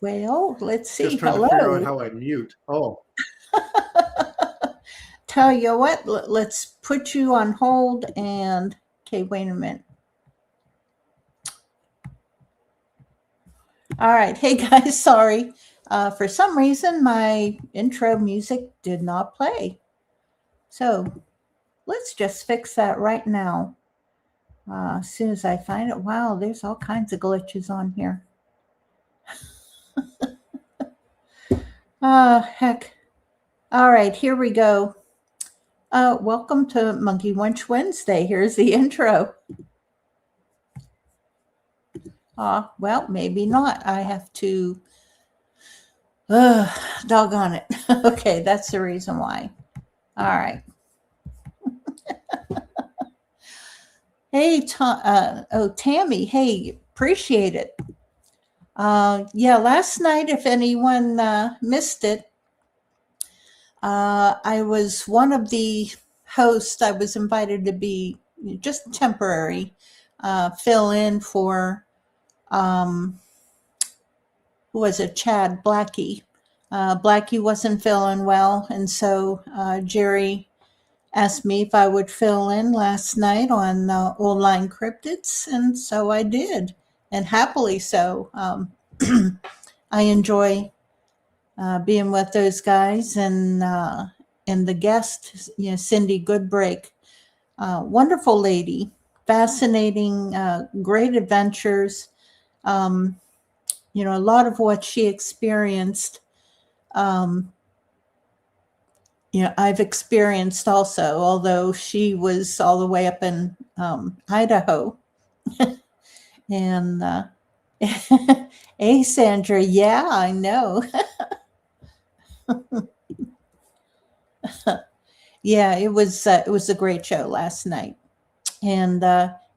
Well, let's see. Just trying to figure out Hello. how I mute. Oh, Tell you what, let's put you on hold and, okay, wait a minute. All right. Hey guys, sorry. For some reason, my intro music did not play. So let's just fix that right now. As soon as I find it. Wow, there's all kinds of glitches on here. Heck. All right, here we go. Welcome to Monkey Wench Wednesday. Here's the intro. Well, maybe not. I have to. Doggone it. Okay, that's the reason why. All right. Hey, Tammy. Hey, appreciate it. Yeah, last night, if anyone missed it, I was one of the hosts. I was invited to be just temporary, fill in for, who was it, Chad Blackie. Blackie wasn't feeling well, and so Jerry asked me if I would fill in last night on Old Line Cryptids, and so I did, and happily so. I enjoy being with those guys and the guest, Cindy Goodbreak, wonderful lady, fascinating, great adventures. A lot of what she experienced. I've experienced also, although she was all the way up in Idaho. And hey, Sandra, yeah, I know. Yeah, it was a great show last night. And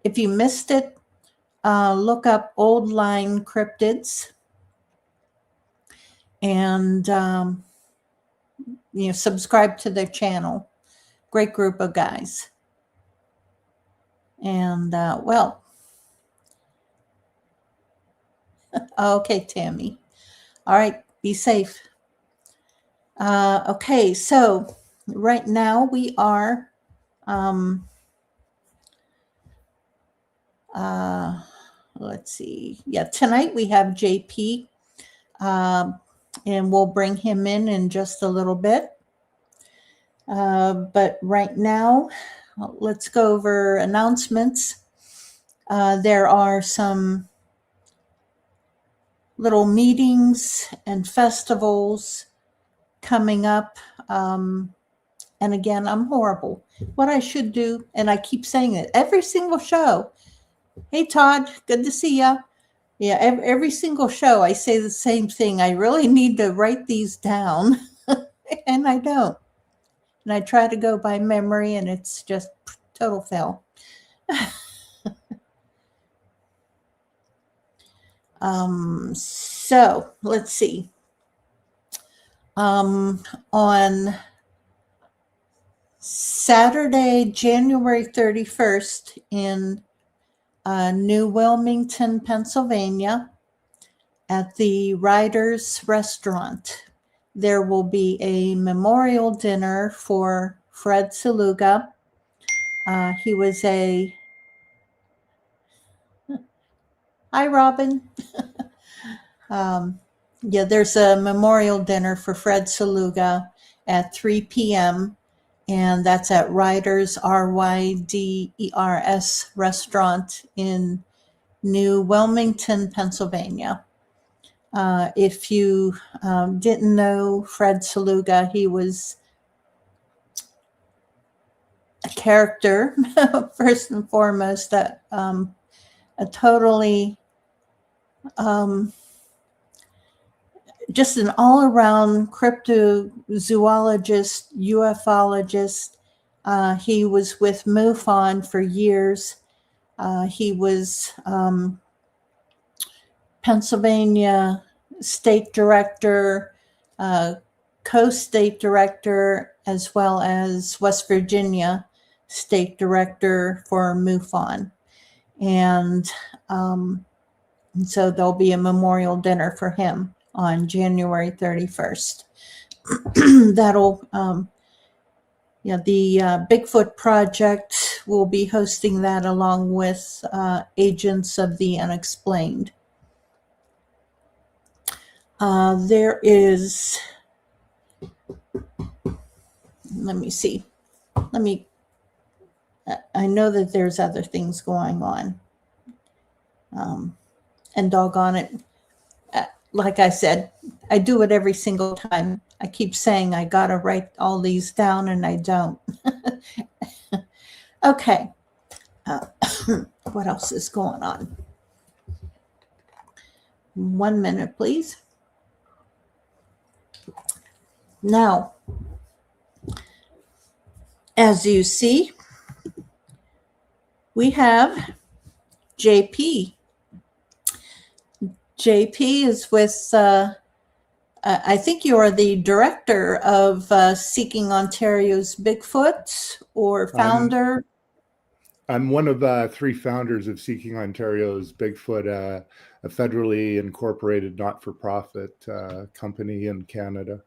if you missed it, look up Old Line Cryptids and subscribe to their channel. Great group of guys. And well, okay, Tammy. All right, be safe. Okay, so right now we are let's see. Yeah, tonight we have JP, and we'll bring him in just a little bit. But right now, let's go over announcements. There are some little meetings and festivals coming up. And again, I'm horrible. What I should do, and I keep saying it every single show. Hey, Todd, good to see ya. Yeah, every single show I say the same thing. I really need to write these down, and I don't. And I try to go by memory, and it's just total fail. So let's see. On Saturday, January 31st in New Wilmington, Pennsylvania, at the Riders Restaurant, there will be a memorial dinner for Fred Saluga. He was a... Hi, Robin. Yeah, there's a memorial dinner for Fred Saluga at 3 p.m., and that's at Riders, RYDERS Restaurant in New Wilmington, Pennsylvania. If you didn't know Fred Saluga, he was a character, first and foremost, a totally just an all-around cryptozoologist, ufologist. He was with MUFON for years. He was Pennsylvania state director, co-state director, as well as West Virginia state director for MUFON. And so there'll be a memorial dinner for him on January 31st. That'll, the Bigfoot Project will be hosting that along with Agents of the Unexplained. There is, let me see. I know that there's other things going on. And doggone it, like I said, I do it every single time. I keep saying I gotta write all these down and I don't. Okay. What else is going on? 1 minute, please. Now, as you see, we have JP. JP is with, I think you are the director of Seeking Ontario's Bigfoot, or founder. I'm one of 3 founders of Seeking Ontario's Bigfoot, a federally incorporated not-for-profit company in Canada.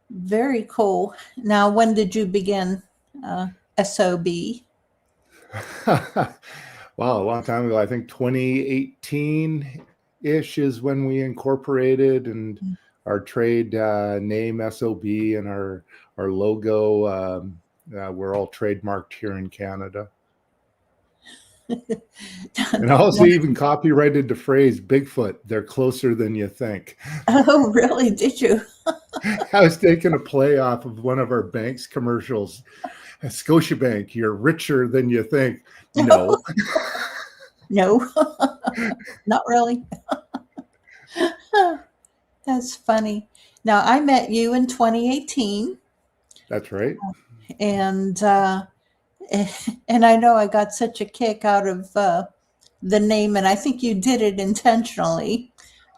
Very cool. Now, when did you begin SOB? Wow, a long time ago. I think 2018-ish is when we incorporated, and our trade name SOB and our logo, we're all trademarked here in Canada. And I also even copyrighted the phrase Bigfoot, they're closer than you think. Oh, really? Did you? I was taking a play off of one of our bank's commercials. Scotiabank, you're richer than you think. No. No, not really. That's funny. Now, I met you in 2018. That's right. And I know I got such a kick out of the name, and I think you did it intentionally.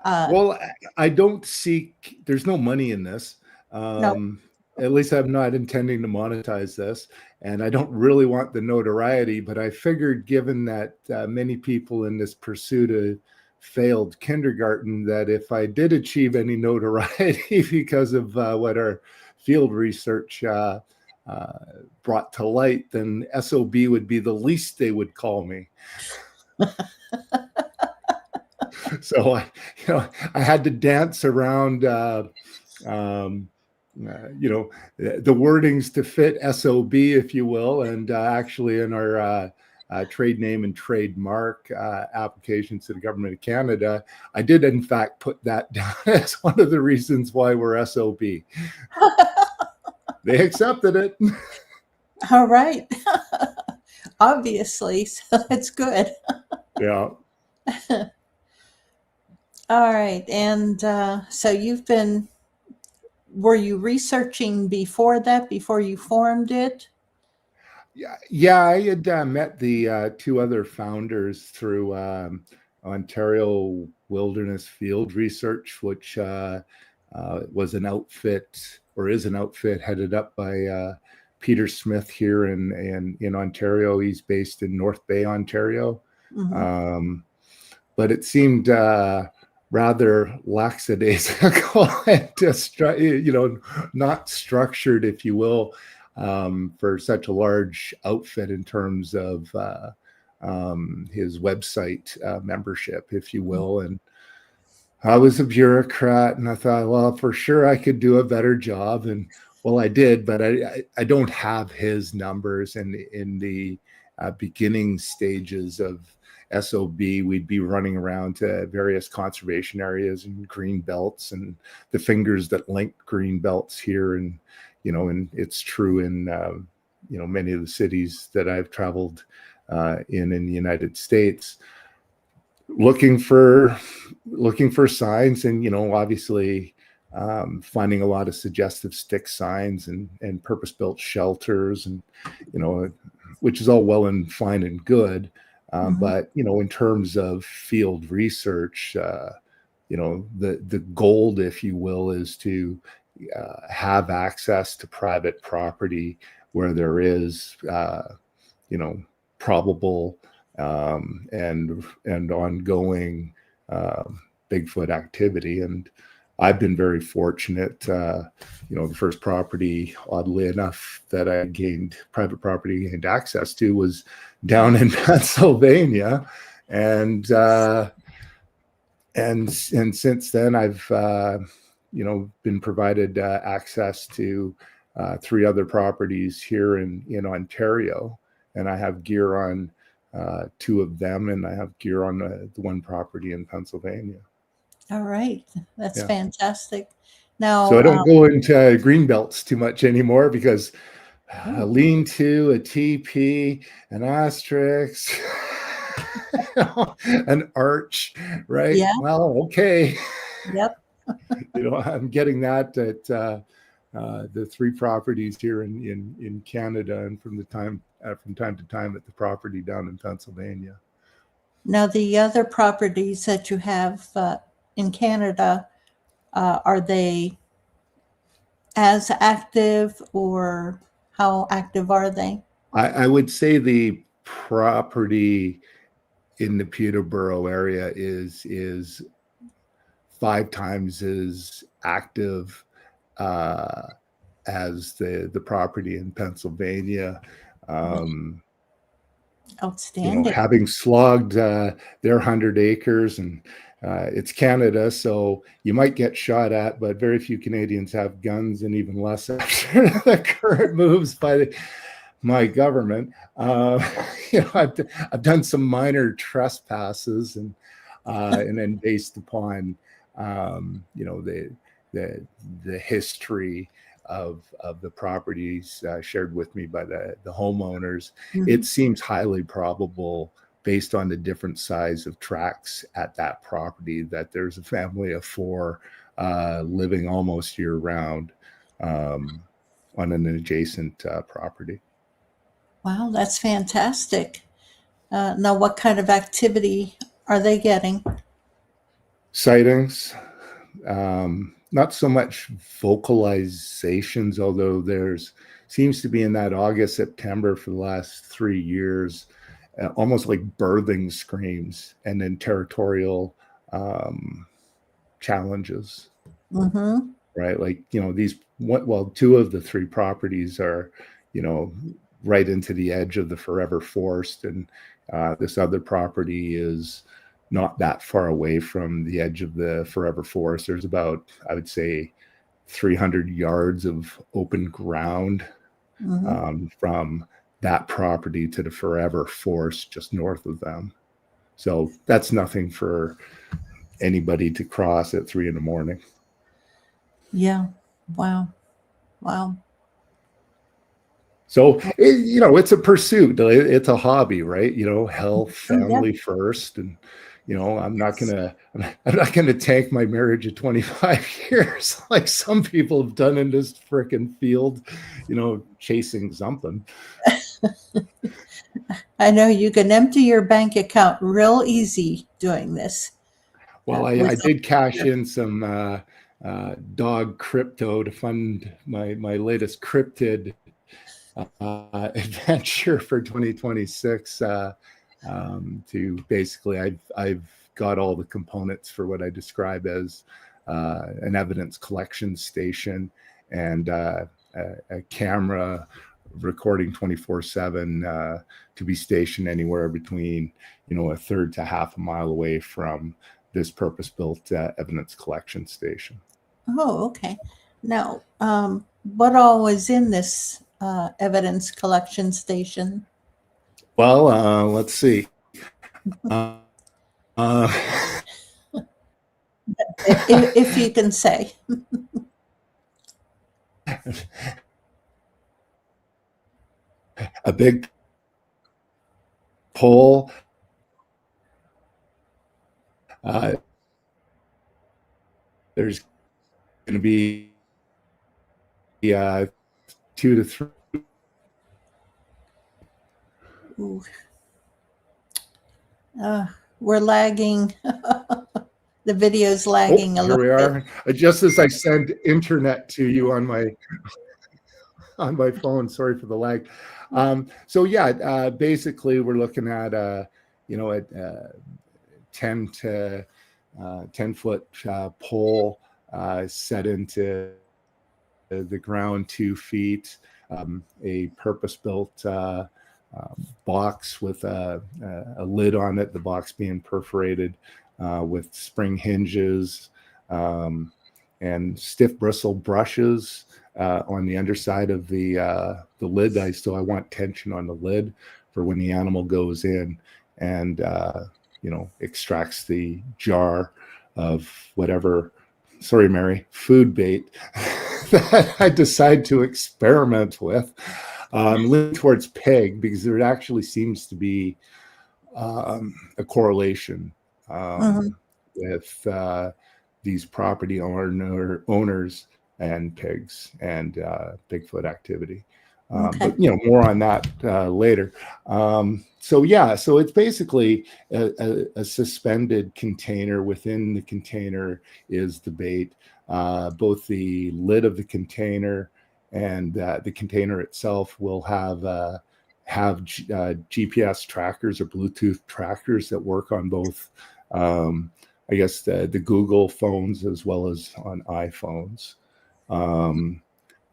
Well, I don't seek, there's no money in this. No. At least I'm not intending to monetize this, and I don't really want the notoriety, but I figured, given that many people in this pursuit failed kindergarten, that if I did achieve any notoriety because of what our field research brought to light, then SOB would be the least they would call me. So I had to dance around, the wordings to fit SOB, if you will, and actually in our trade name and trademark applications to the Government of Canada, I did in fact put that down as one of the reasons why we're SOB. They accepted it. All right. Obviously, so that's good. Yeah. All right. And so were you researching before that, before you formed it? Yeah, I had met the 2 other founders through Ontario Wilderness Field Research, which was an outfit, or is an outfit, headed up by Peter Smith here in Ontario. He's based in North Bay, Ontario. Mm-hmm. But it seemed rather lackadaisical and not structured, if you will, for such a large outfit in terms of his website membership, if you will. And I was a bureaucrat, and I thought, well, for sure I could do a better job. And well, I did, but I don't have his numbers. And in the beginning stages of SOB, we'd be running around to various conservation areas and green belts, and the fingers that link green belts here. And and it's true in many of the cities that I've traveled in the United States, looking for signs, and obviously finding a lot of suggestive stick signs and purpose-built shelters, and which is all well and fine and good. But in terms of field research, the gold, if you will, is to have access to private property where there is probable and ongoing Bigfoot activity. And I've been very fortunate. The first property, oddly enough, that I private property gained access to was down in Pennsylvania. And since then I've been provided access to 3 other properties here in Ontario, and I have gear on 2 of them, and I have gear on the one property in Pennsylvania. All right, that's Yeah. fantastic. Now, so I don't go into green belts too much anymore, because a lean-to, a TP, an asterisk, an arch, right? Yeah. Well, okay. Yep. I'm getting that at the 3 properties here in Canada, and from time to time at the property down in Pennsylvania. Now, the other properties that you have in Canada, are they as active, or how active are they? I would say the property in the Peterborough area is 5 times as active as the property in Pennsylvania. Outstanding. Having slogged their 100 acres, and it's Canada, so you might get shot at, but very few Canadians have guns, and even less after the current moves by my government. I've done some minor trespasses, and then based upon the history of the properties shared with me by the homeowners, it seems highly probable, based on the different size of tracts at that property, that there's a family of 4 living almost year round on an adjacent property. Wow, that's fantastic. Now, what kind of activity are they getting? Sightings, not so much vocalizations, although there's seems to be in that August, September for the last 3 years, almost like birthing screams, and then territorial challenges. Right, like these. 2 of the 3 properties are, right into the edge of the forever forest, and this other property is not that far away from the edge of the forever forest. There's about, I would say, 300 yards of open ground from that property to the forever forest just north of them. So that's nothing for anybody to cross at 3 a.m. Yeah. Wow. So it's a pursuit. It's a hobby, right? Health, family first, and I'm not gonna tank my marriage of 25 years like some people have done in this frickin' field, chasing something. I know you can empty your bank account real easy doing this. Well, I did cash in some dog crypto to fund my latest cryptid adventure for 2026. To basically, I've got all the components for what I describe as an evidence collection station, and a camera recording 24/7 to be stationed anywhere between a third to half a mile away from this purpose-built evidence collection station. Oh, okay. Now, what all was in this evidence collection station? Well, let's see. If you can say. A big pole. There's going to be 2 to 3. Ooh. We're lagging. The video's lagging a little bit. Here we are. Just as I send internet to you on my phone. Sorry for the lag. So yeah, basically we're looking at 10 to 10-foot pole set into the ground 2 feet, a purpose-built box with a lid on it, the box being perforated with spring hinges, and stiff bristle brushes on the underside of the lid. I want tension on the lid for when the animal goes in and extracts the jar of whatever, sorry Mary, food bait that I decide to experiment with. Lean towards pig because there actually seems to be a correlation with these property owners and pigs and Bigfoot activity. But more on that later. So it's basically a suspended container. Within the container is the bait. Both the lid of the container and the container itself will have GPS trackers or Bluetooth trackers that work on both, I guess, the Google phones as well as on iPhones.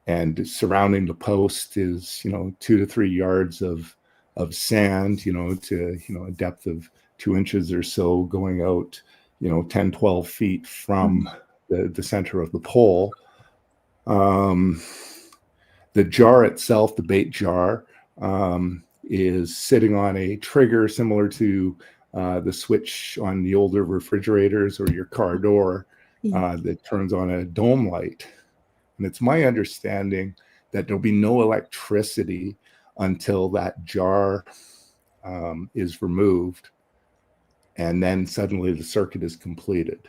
And surrounding the post is 2 to 3 yards of sand, to a depth of 2 inches or so, going out 10, 12 feet from the center of the pole. The jar itself, the bait jar, is sitting on a trigger similar to the switch on the older refrigerators or your car door that turns on a dome light. And it's my understanding that there'll be no electricity until that jar is removed, and then suddenly the circuit is completed.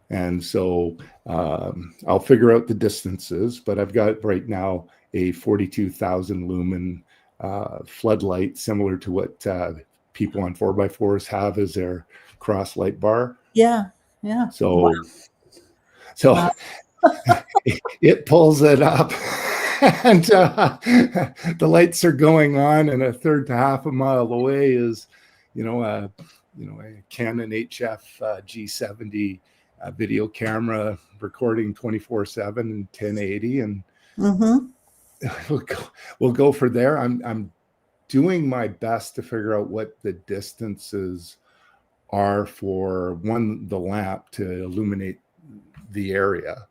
And so I'll figure out the distances, but I've got right now a 42,000 lumen floodlight, similar to what people on 4x4s have as their cross light bar. Yeah. So it pulls it up, and the lights are going on, and a third to half a mile away is, a Canon HF G70 video camera recording 24/7 and 1080, and we'll go for there. I'm doing my best to figure out what the distances are for the lamp to illuminate the area,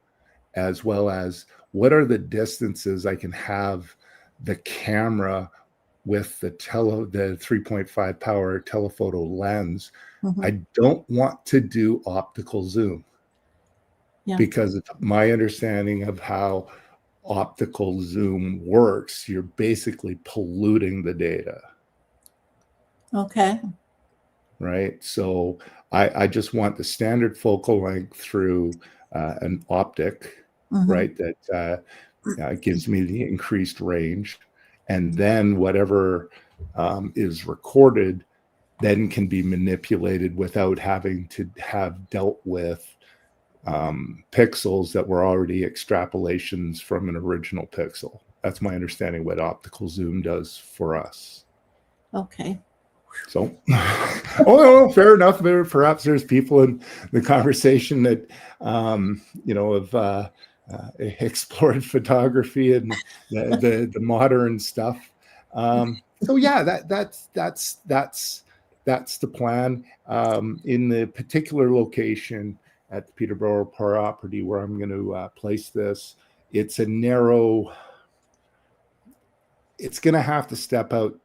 as well as what are the distances I can have the camera with the 3.5 power telephoto lens. I don't want to do optical zoom because it's my understanding of how optical zoom works. You're basically polluting the data. Okay. Right. So I just want the standard focal length through an optic, right, that gives me the increased range. And then whatever is recorded then can be manipulated without having to have dealt with pixels that were already extrapolations from an original pixel. That's my understanding what optical zoom does for us. Okay. So, fair enough. Perhaps there's people in the conversation that, have explored photography and the modern stuff. So yeah, that's the plan. In the particular location at the Peterborough property where I'm going to place this, it's a narrow. It's going to have to step out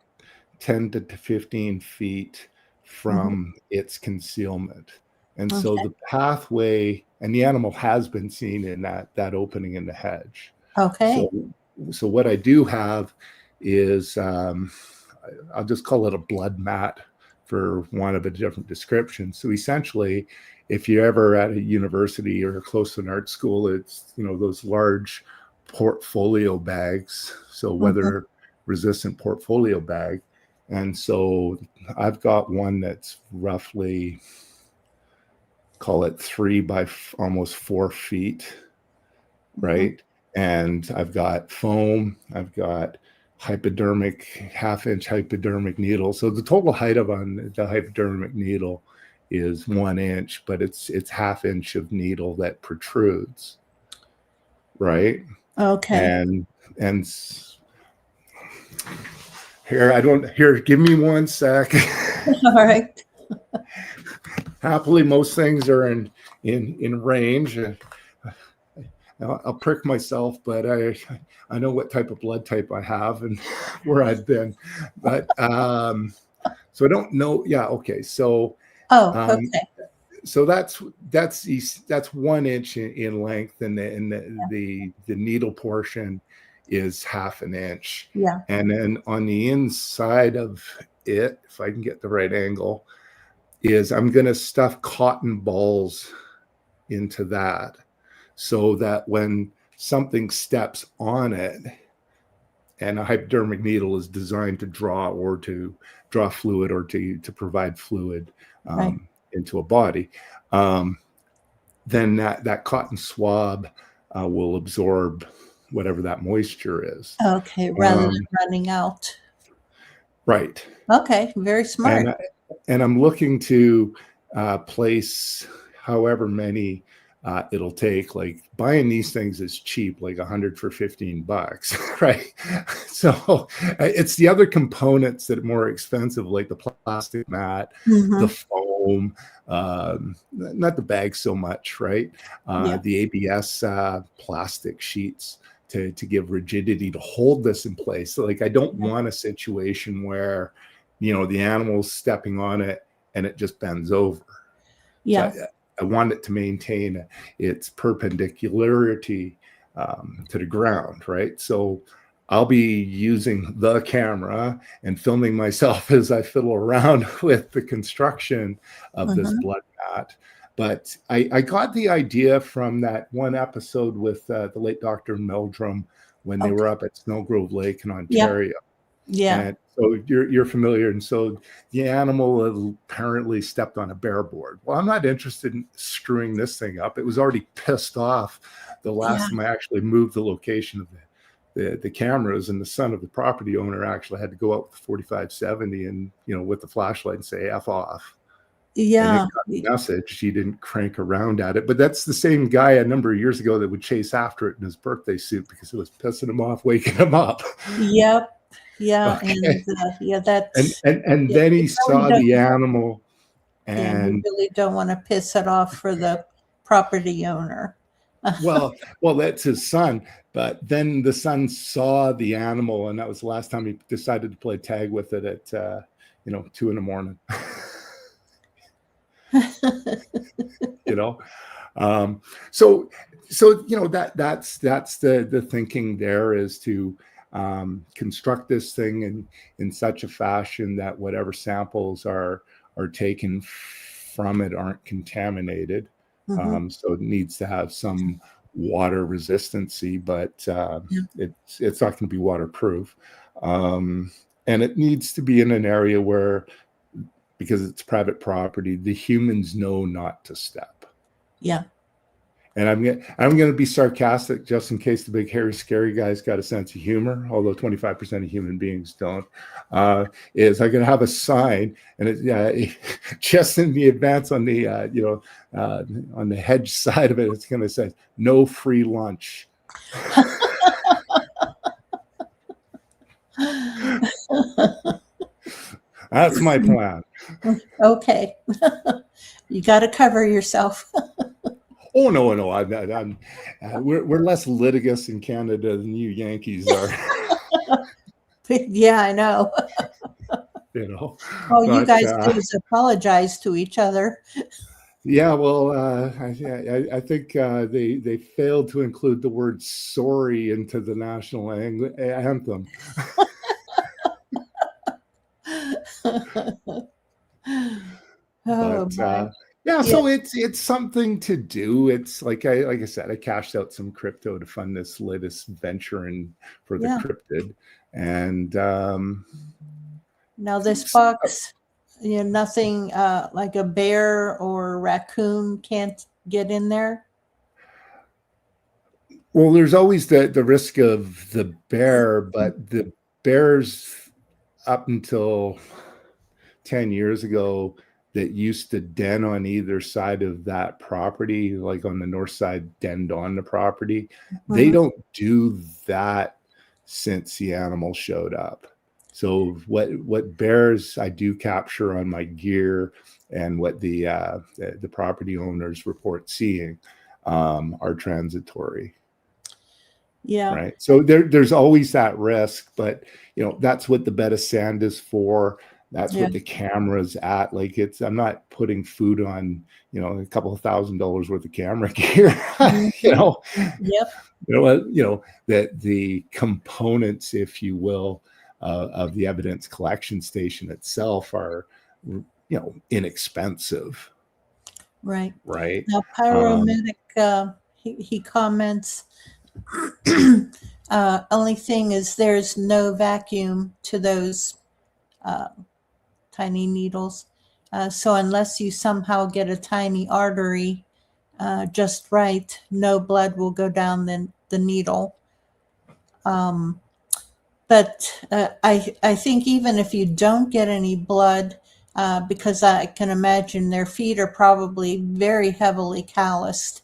10 to 15 feet from its concealment. And so the pathway, and the animal has been seen in that opening in the hedge. Okay. So what I do have is, I'll just call it a blood mat for want of a different description. So essentially, if you're ever at a university or close to an art school, it's, those large portfolio bags. So weather resistant portfolio bag. And so I've got one that's roughly, call it 3 by almost 4 feet, right? And I've got foam, I've got hypodermic, 1/2-inch hypodermic needle. So the total height of the hypodermic needle is 1 inch, but it's ½ inch of needle that protrudes, right? Okay. And here, give me 1 sec. All right. Happily, most things are in range. I'll prick myself, but I know what type of blood type I have and where I've been. But so I don't know. Yeah, okay. So Okay. so that's 1 inch in length, and the needle portion is ½ an inch. Yeah. And then on the inside of it, if I can get the right angle, is I'm going to stuff cotton balls into that, so that when something steps on it, and a hypodermic needle is designed to draw fluid or to provide fluid Right. into a body, then that cotton swab will absorb whatever that moisture is. Okay. Rather than running out. Right. Okay. Very smart. And I'm looking to place however many it'll take. Like, buying these things is cheap, like 100 for $15, right? So it's the other components that are more expensive, like the plastic mat, the foam, not the bag so much, right? The ABS plastic sheets to give rigidity to hold this in place. So, like, I don't want a situation where, the animal's stepping on it and it just bends over. Yeah. So I want it to maintain its perpendicularity to the ground, right? So I'll be using the camera and filming myself as I fiddle around with the construction of this blood mat. But I got the idea from that one episode with the late Dr. Meldrum when they were up at Snowgrove Lake in Ontario. Yeah. And so you're familiar. And so the animal apparently stepped on a bare board. Well, I'm not interested in screwing this thing up. It was already pissed off the last time I actually moved the location of the cameras, and the son of the property owner actually had to go out with the 4570 and, with the flashlight and say F off. Yeah. And it got the message. He didn't crank around at it. But that's the same guy a number of years ago that would chase after it in his birthday suit because it was pissing him off, waking him up. Yep. Yeah. Okay. And that's. And then he saw the animal, and you really don't want to piss it off for the property owner. well, that's his son. But then the son saw the animal, and that was the last time he decided to play tag with it at 2 a.m. So that's the thinking there, is to construct this thing in such a fashion that whatever samples are taken from it aren't contaminated. So it needs to have some water resistancy, but it's not going to be waterproof. And it needs to be in an area where, because it's private property, the humans know not to step. Yeah. And I'm going to be sarcastic just in case the big hairy scary guy's got a sense of humor, although 25% of human beings don't. Is I'm going to have a sign, and it just in the advance on the on the hedge side of it, it's going to say no free lunch. That's my plan. Okay. You got to cover yourself. Oh no! We're less litigious in Canada than you Yankees are. Yeah, I know. All you guys do is apologize to each other. Yeah, well, I think they failed to include the word "sorry" into the national anthem. So it's something to do. It's like I said, I cashed out some crypto to fund this latest venture for the cryptid. And now this box, nothing like a bear or raccoon can't get in there. Well, there's always the risk of the bear, but the bears, up until 10 years ago, that used to den on either side of that property, like on the north side, denned on the property. They don't do that since the animal showed up. So what bears I do capture on my gear, and what the property owners report seeing are transitory. Yeah. Right. So there's always that risk, but that's what the bed of sand is for. That's what the camera's at. Like, I'm not putting food on, a couple of $1,000s worth of camera gear. Yep. That the components, if you will, of the evidence collection station itself are, inexpensive. Right. Right. Now, Pyromedic, he comments, only thing is there's no vacuum to those tiny needles. So unless you somehow get a tiny artery just right, no blood will go down the needle. But I think even if you don't get any blood, because I can imagine their feet are probably very heavily calloused,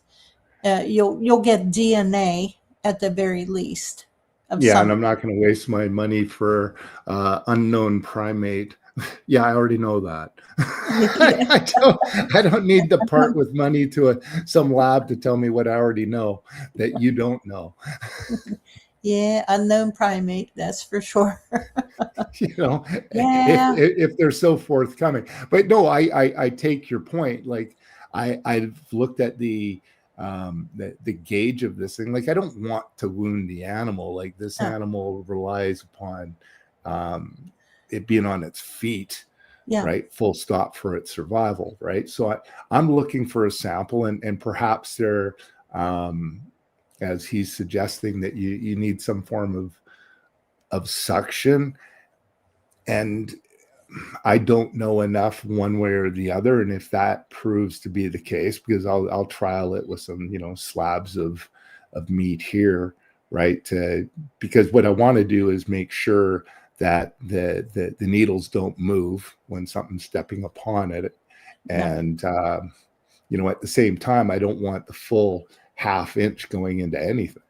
you'll get DNA at the very least. And I'm not going to waste my money for unknown primate. Yeah, I already know that. I don't need to part with money to some lab to tell me what I already know that you don't know. Yeah, unknown primate, that's for sure. If they're so forthcoming. But no, I take your point. Like, I've looked at the gauge of this thing. Like, I don't want to wound the animal. Like, this animal relies upon it being on its feet, right? Full stop, for its survival, right? So I'm looking for a sample, and perhaps there, as he's suggesting, that you need some form of suction, and I don't know enough one way or the other. And if that proves to be the case, because I'll trial it with some, slabs of meat here, right? Because what I want to do is make sure that the needles don't move when something's stepping upon it. And, at the same time, I don't want the full ½ inch going into anything.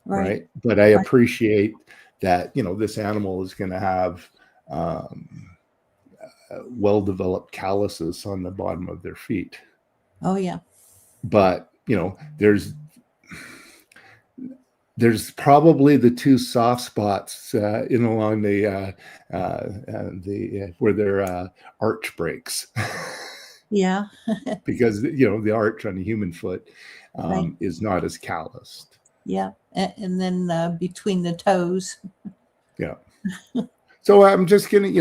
Right. But I appreciate that, this animal is going to have well-developed calluses on the bottom of their feet. Oh, yeah. But, there's probably the two soft spots in along the where their arch breaks. Yeah. Because, the arch on the human foot is not as calloused. Yeah. And then between the toes. Yeah. So I'm just gonna,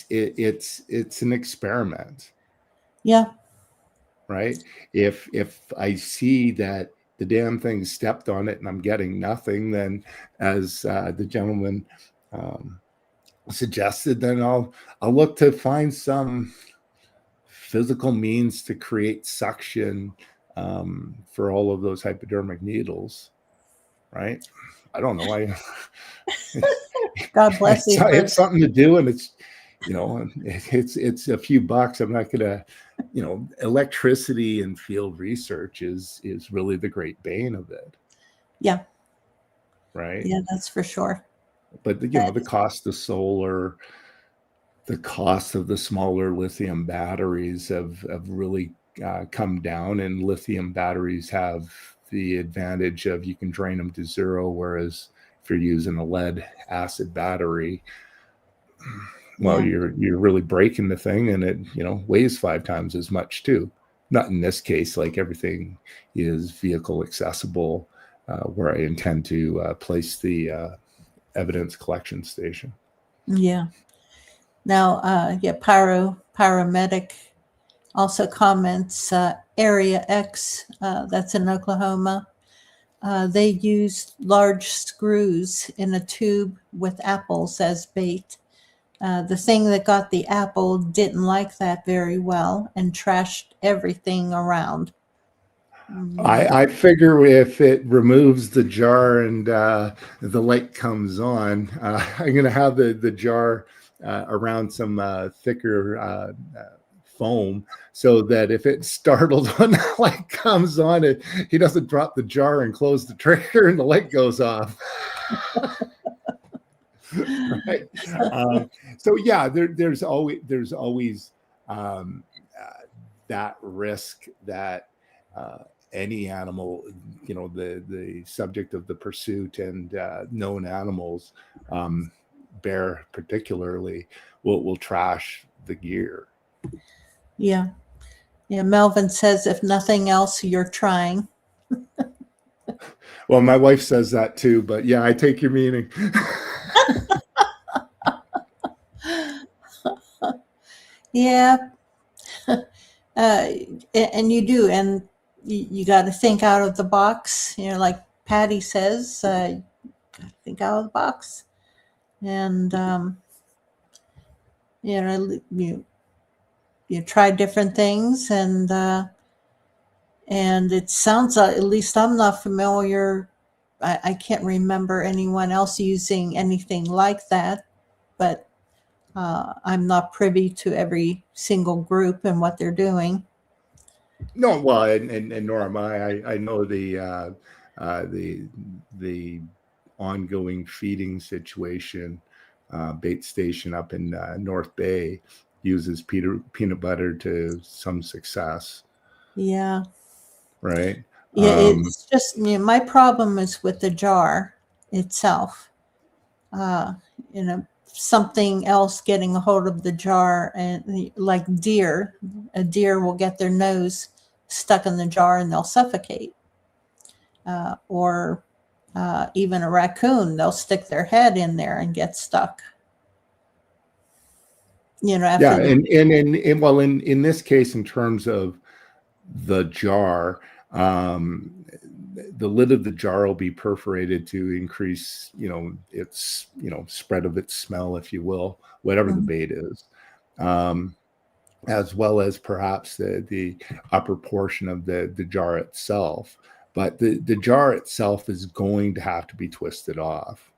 it's an experiment. Yeah. Right. If I see that the damn thing stepped on it and I'm getting nothing, then, as the gentleman suggested, then I'll look to find some physical means to create suction for all of those hypodermic needles. Right. I don't know. God bless you. It's something to do, and it's, it's a few bucks. I'm not gonna, electricity and field research is really the great bane of it. Yeah. Right. Yeah, that's for sure. But the cost of solar, the cost of the smaller lithium batteries have really come down, and lithium batteries have the advantage of you can drain them to zero, whereas if you're using a lead acid battery, well, you're really breaking the thing, and it weighs 5 times as much too. Not in this case, like everything is vehicle accessible, where I intend to place the evidence collection station. Yeah. Now, Pyromedic also comments, Area X, that's in Oklahoma. They used large screws in a tube with apples as bait. The thing that got the apple didn't like that very well and trashed everything around. I figure if it removes the jar and the light comes on, I'm going to have the jar around some thicker foam, so that if it's startled when the light comes on, he doesn't drop the jar and close the trigger and the light goes off. Right. So yeah, there's always that risk that any animal, the subject of the pursuit and known animals, bear particularly, will trash the gear. Yeah. Melvin says, if nothing else, you're trying. Well, my wife says that too, but yeah, I take your meaning. Yeah. And you do, and you got to think out of the box, like Patty says, think out of the box. And you try different things, and it sounds like, at least I'm not familiar, I can't remember anyone else using anything like that, but I'm not privy to every single group and what they're doing. No, well, and nor am I. I know the ongoing feeding situation. Bait station up in North Bay uses peanut butter to some success. Yeah. Right. Yeah, it's just, my problem is with the jar itself. Something else getting a hold of the jar, and like a deer will get their nose stuck in the jar and they'll suffocate. Or even a raccoon, they'll stick their head in there and get stuck. Yeah, and well, in this case, in terms of the jar, the lid of the jar will be perforated to increase, its, spread of its smell, if you will, whatever the bait is, as well as perhaps the upper portion of the jar itself. But the jar itself is going to have to be twisted off,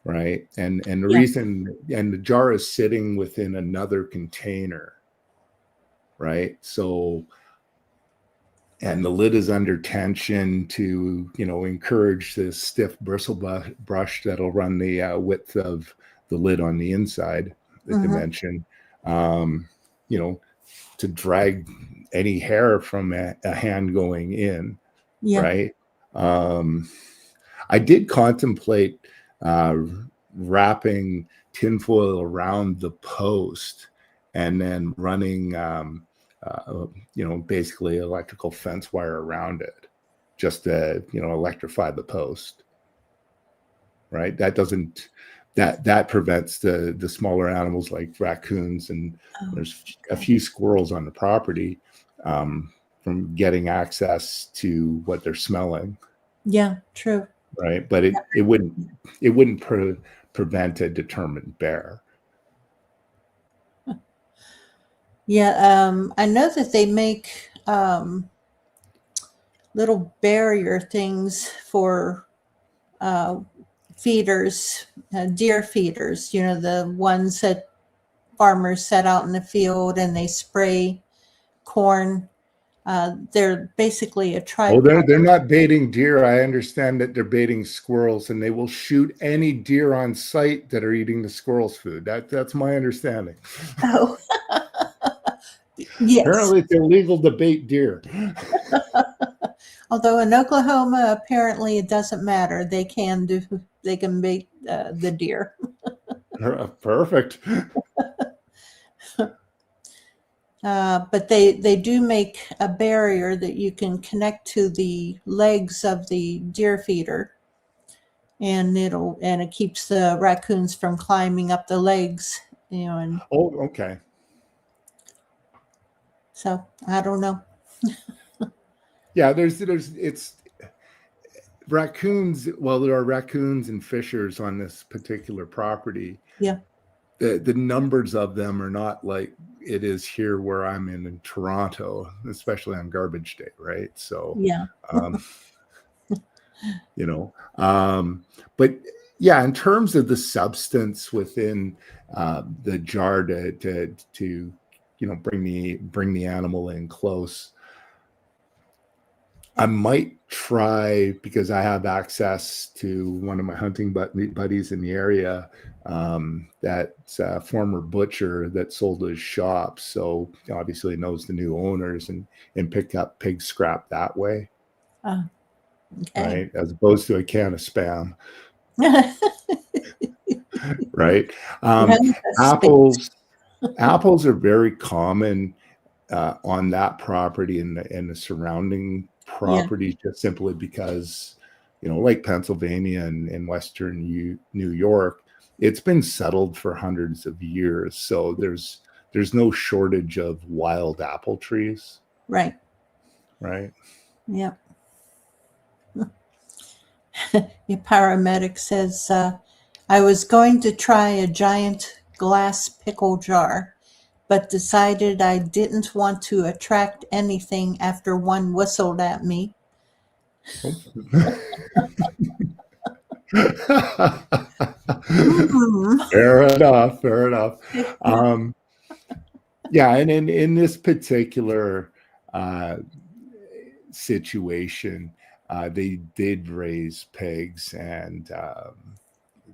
right? And the reason, and the jar is sitting within another container, right? So, and the lid is under tension to, encourage this stiff bristle brush that'll run the width of the lid on the inside, the dimension, to drag any hair from a hand going in, right? I did contemplate wrapping tinfoil around the post and then running basically electrical fence wire around it, just to, electrify the post, right? That doesn't, that prevents the smaller animals like raccoons, and there's a few squirrels on the property, from getting access to what they're smelling. Yeah, true. Right. But it wouldn't prevent a determined bear. Yeah, I know that they make little barrier things for feeders, deer feeders, the ones that farmers set out in the field and they spray corn. They're basically a tripod. Oh, they're not baiting deer. I understand that they're baiting squirrels, and they will shoot any deer on sight that are eating the squirrel's food. That's my understanding. Oh. Yes. Apparently it's illegal to bait deer. Although in Oklahoma, apparently it doesn't matter. They can bait the deer. Perfect. But they do make a barrier that you can connect to the legs of the deer feeder, and it keeps the raccoons from climbing up the legs, and okay. So I don't know. Yeah, it's raccoons. Well, there are raccoons and fishers on this particular property. Yeah. The numbers of them are not like it is here where I'm in Toronto, especially on garbage day, right? So yeah. but yeah, in terms of the substance within the jar to bring the animal in close, I might try, because I have access to one of my hunting buddies in the area, that's a former butcher that sold his shop, so obviously knows the new owners, and pick up pig scrap that way, Okay. right, as opposed to a can of Spam, right? Apples apples are very common on that property and the surrounding Yeah. property, just simply because, like Pennsylvania and Western New York, it's been settled for hundreds of years. So there's no shortage of wild apple trees. Right. Right. Yep. Your paramedic says, I was going to try a giant glass pickle jar, but decided I didn't want to attract anything after one whistled at me. Fair enough. Yeah, and in this particular situation, they did raise pigs, and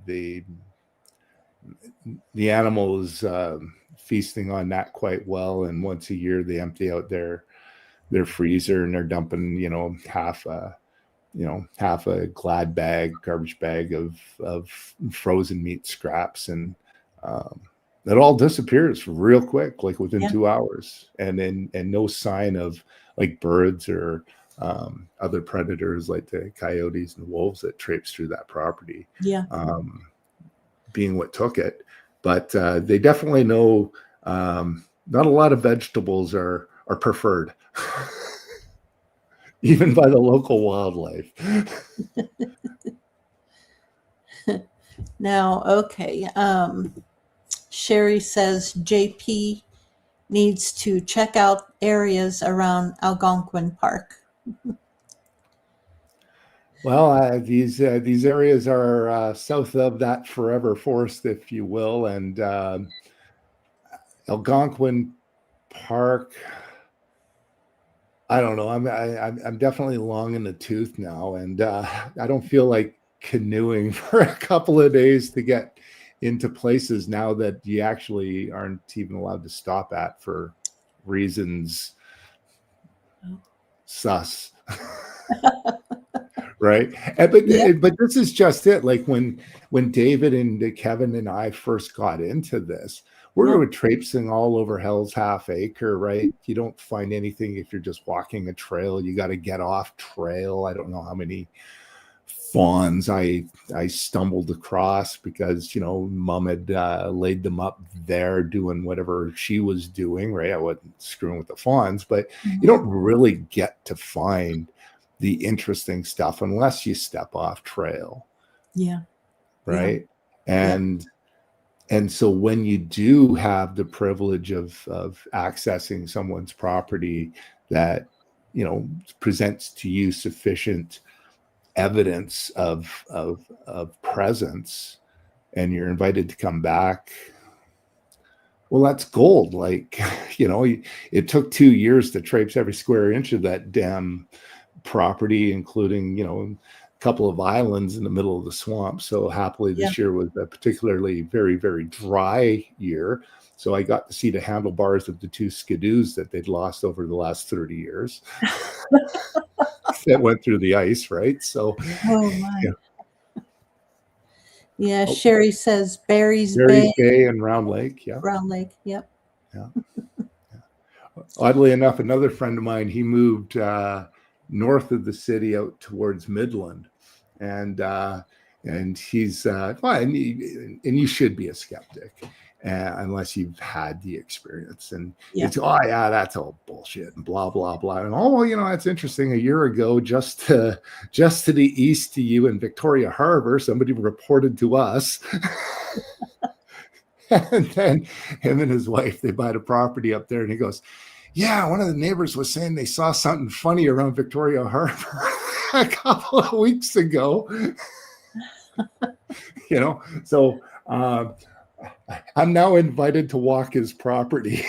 the animal is feasting on that quite well. And once a year, they empty out their freezer, and they're dumping half a garbage bag of frozen meat scraps, and it all disappears real quick, like within 2 hours, and no sign of like birds or other predators like the coyotes and wolves that traipse through that property. Being what took it. But they definitely know not a lot of vegetables are preferred, even by the local wildlife. Now, okay. Sherry says JP needs to check out areas around Algonquin Park. Well, these areas are south of that forever forest, if you will, and Algonquin Park. I don't know. I'm definitely long in the tooth now, and I don't feel like canoeing for a couple of days to get into places now that you actually aren't even allowed to stop at for reasons sus. Right. But this is just it. Like when David and Kevin and I first got into this, we're traipsing all over Hell's Half Acre, right? You don't find anything if you're just walking a trail. You got to get off trail. I don't know how many fawns I stumbled across because Mom had laid them up there doing whatever she was doing, right? I wasn't screwing with the fawns, but you don't really get to find the interesting stuff unless you step off trail. Right. And so when you do have the privilege of accessing someone's property that presents to you sufficient evidence of presence, and you're invited to come back, well, that's gold. Like it took 2 years to traipse every square inch of that damn property, including a couple of islands in the middle of the swamp. So happily this year was a particularly very, very dry year, so I got to see the handlebars of the 2 skidoos that they'd lost over the last 30 years that went through the ice, right? So Sherry says Barry's Bay and Round Lake. Round Lake. Oddly enough, another friend of mine, he moved north of the city out towards Midland, and he's and you should be a skeptic unless you've had the experience, and it's that's all bullshit and blah blah blah, and that's interesting. A year ago, just to the east of you in Victoria Harbor, somebody reported to us. And then him and his wife, they bought a property up there, and he goes, one of the neighbors was saying they saw something funny around Victoria Harbor a couple of weeks ago. You know, so I'm now invited to walk his property.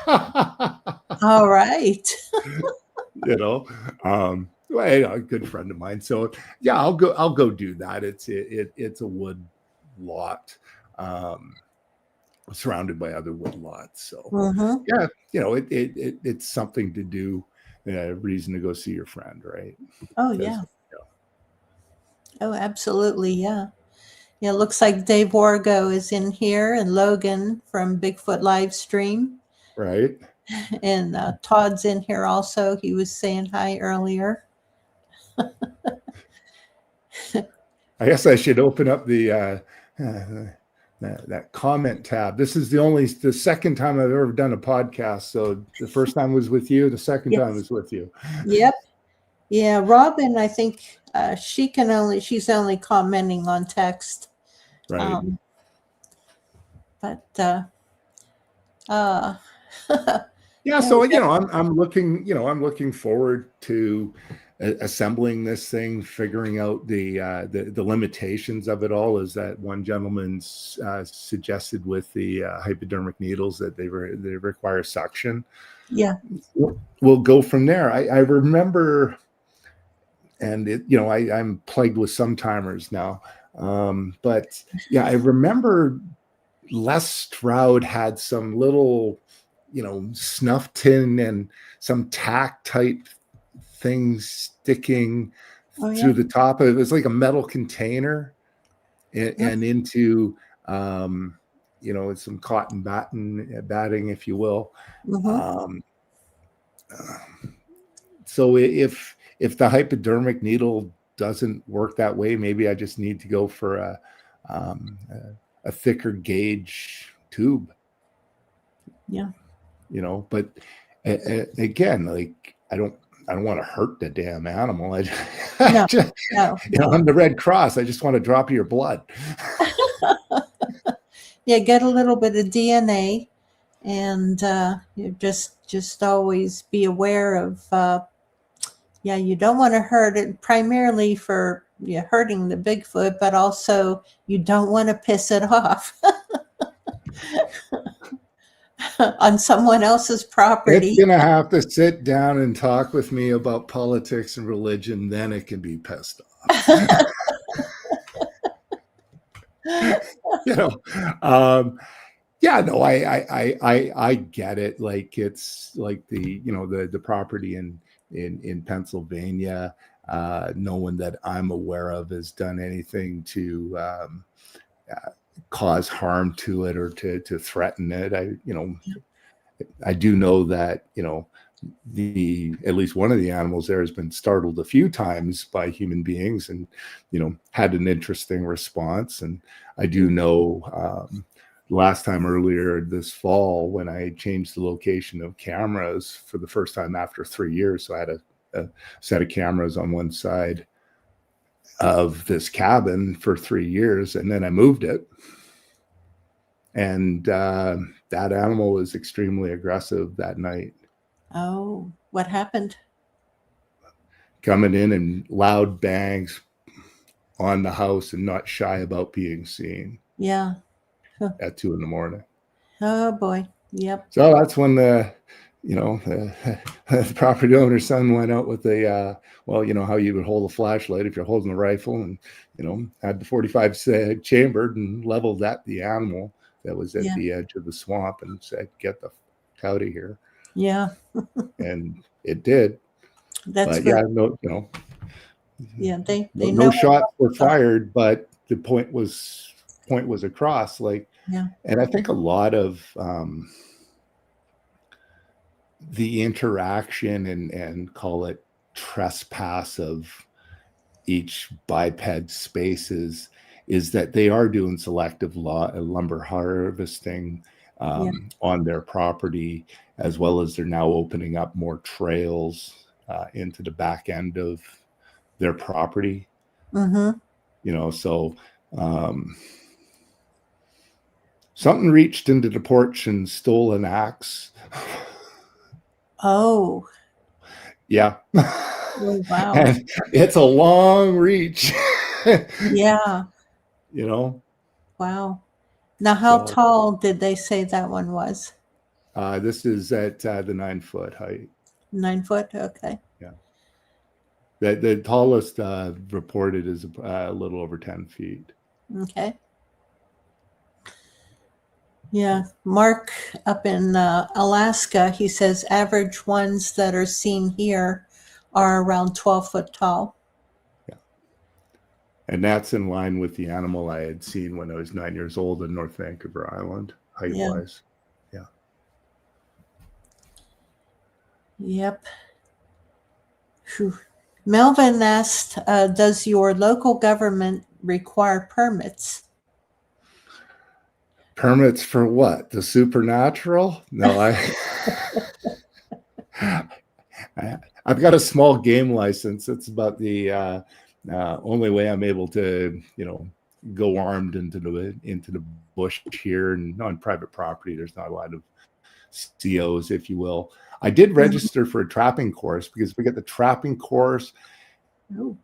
All right. You know, well, a good friend of mine. So yeah, I'll go do that. It's a wood lot, surrounded by other wood lots. So Mm-hmm. yeah, you know, it's something to do. A reason to go see your friend, right? Oh, 'Cause, yeah. you know, Oh, absolutely. Yeah. Yeah. Looks like Dave Wargo is in here and Logan from Bigfoot live stream. right. And Todd's in here also. He was saying hi earlier. I guess I should open up the that comment tab. This is the second time I've ever done a podcast. So the first time was with you. The second time was with you. Yep. Yeah. Robin, I think she's only commenting on text. Right. But uh, Yeah. So, you know, I'm looking forward to assembling this thing, figuring out the limitations of it all. Is that one gentleman suggested with the hypodermic needles that they require suction. yeah. We'll go from there. I remember, and I'm plagued with some timers now, but yeah, I remember Les Stroud had some little, snuff tin and some tack type things sticking through the top of it. It was like a metal container and into some cotton batting, if you will. Mm-hmm. So if the hypodermic needle doesn't work that way, maybe I just need to go for a thicker gauge tube. Yeah. But again, like I don't want to hurt the damn animal. No. I'm the Red Cross. I just want to drop your blood. Yeah, get a little bit of DNA, and you just always be aware of. You don't want to hurt it primarily for hurting the Bigfoot, but also you don't want to piss it off on someone else's property. It's gonna have to sit down and talk with me about politics and religion. Then it can be pissed off. I get it. Like it's like the property in Pennsylvania. No one that I'm aware of has done anything to cause harm to it or to threaten it. I do know that at least one of the animals there has been startled a few times by human beings and had an interesting response. And I do know last time earlier this fall when I changed the location of cameras for the first time after 3 years, so I had a set of cameras on one side of this cabin for 3 years, and then I moved it, and that animal was extremely aggressive that night. Oh, what happened? Coming in and loud bangs on the house and not shy about being seen. Yeah. At 2 a.m. Oh boy. Yep. So that's when the property owner's son went out with how you would hold a flashlight if you're holding a rifle, and had the 45 chambered and leveled at the animal that was at the edge of the swamp and said, "Get the fuck out of here." Yeah. And it did. That's but good. They no shots were fired, but the point was across. And I think a lot of the interaction and call it trespass of each biped spaces is that they are doing selective lumber harvesting on their property, as well as they're now opening up more trails into the back end of their property. Mm-hmm. So something reached into the porch and stole an axe. Oh. Yeah. Oh, wow. And it's a long reach. Yeah. you know. Wow. Now, how So tall did they say that one was? this is at the 9-foot height. 9 foot? Okay. Yeah. The tallest reported is a little over 10 feet. Okay. Yeah. Mark up in Alaska, he says average ones that are seen here are around 12 foot tall. And that's in line with the animal I had seen when I was 9 years old in North Vancouver Island, height-wise. Yeah. Yep. Whew. Melvin asked, does your local government require permits? Permits for what? The supernatural? No, I've got a small game license. It's about the only way I'm able to, go armed into the bush here, and on private property. There's not a lot of COs, if you will. I did register for a trapping course because we got the trapping course, Oh.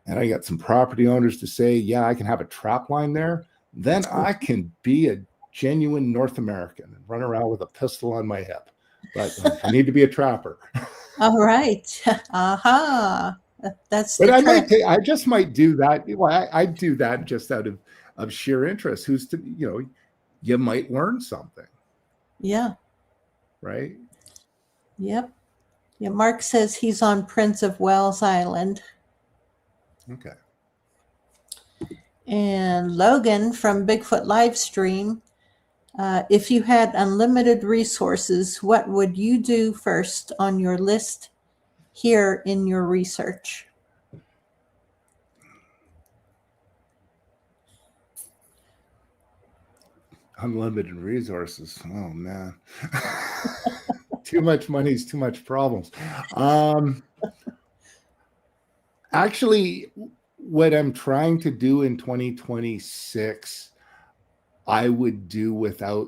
and I got some property owners to say, yeah, I can have a trap line there. Then I can be a genuine North American and run around with a pistol on my hip. But I need to be a trapper. All right. Aha. That's But the trick. I just might do that. Well, I do that just out of sheer interest. Who's to, you might learn something. Yeah. Right. Yep. Yeah. Mark says he's on Prince of Wales Island. Okay. And Logan from Bigfoot Livestream, if you had unlimited resources, what would you do first on your list here in your research? Unlimited resources. Oh man. Too much money is too much problems. Actually, what I'm trying to do in 2026, I would do without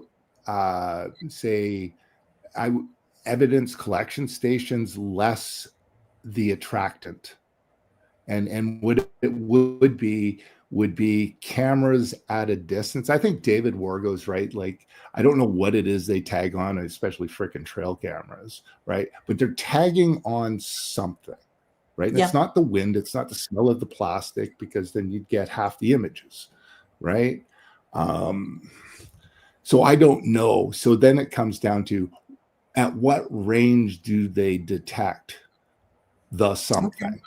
evidence collection stations, less the attractant. And what it would be cameras at a distance. I think David Wargo's right. Like, I don't know what it is they tag on, especially freaking trail cameras, right? But they're tagging on something, right? And it's not the wind, it's not the smell of the plastic, because then you'd get half the images, right? So I don't know. So then it comes down to, at what range do they detect the something?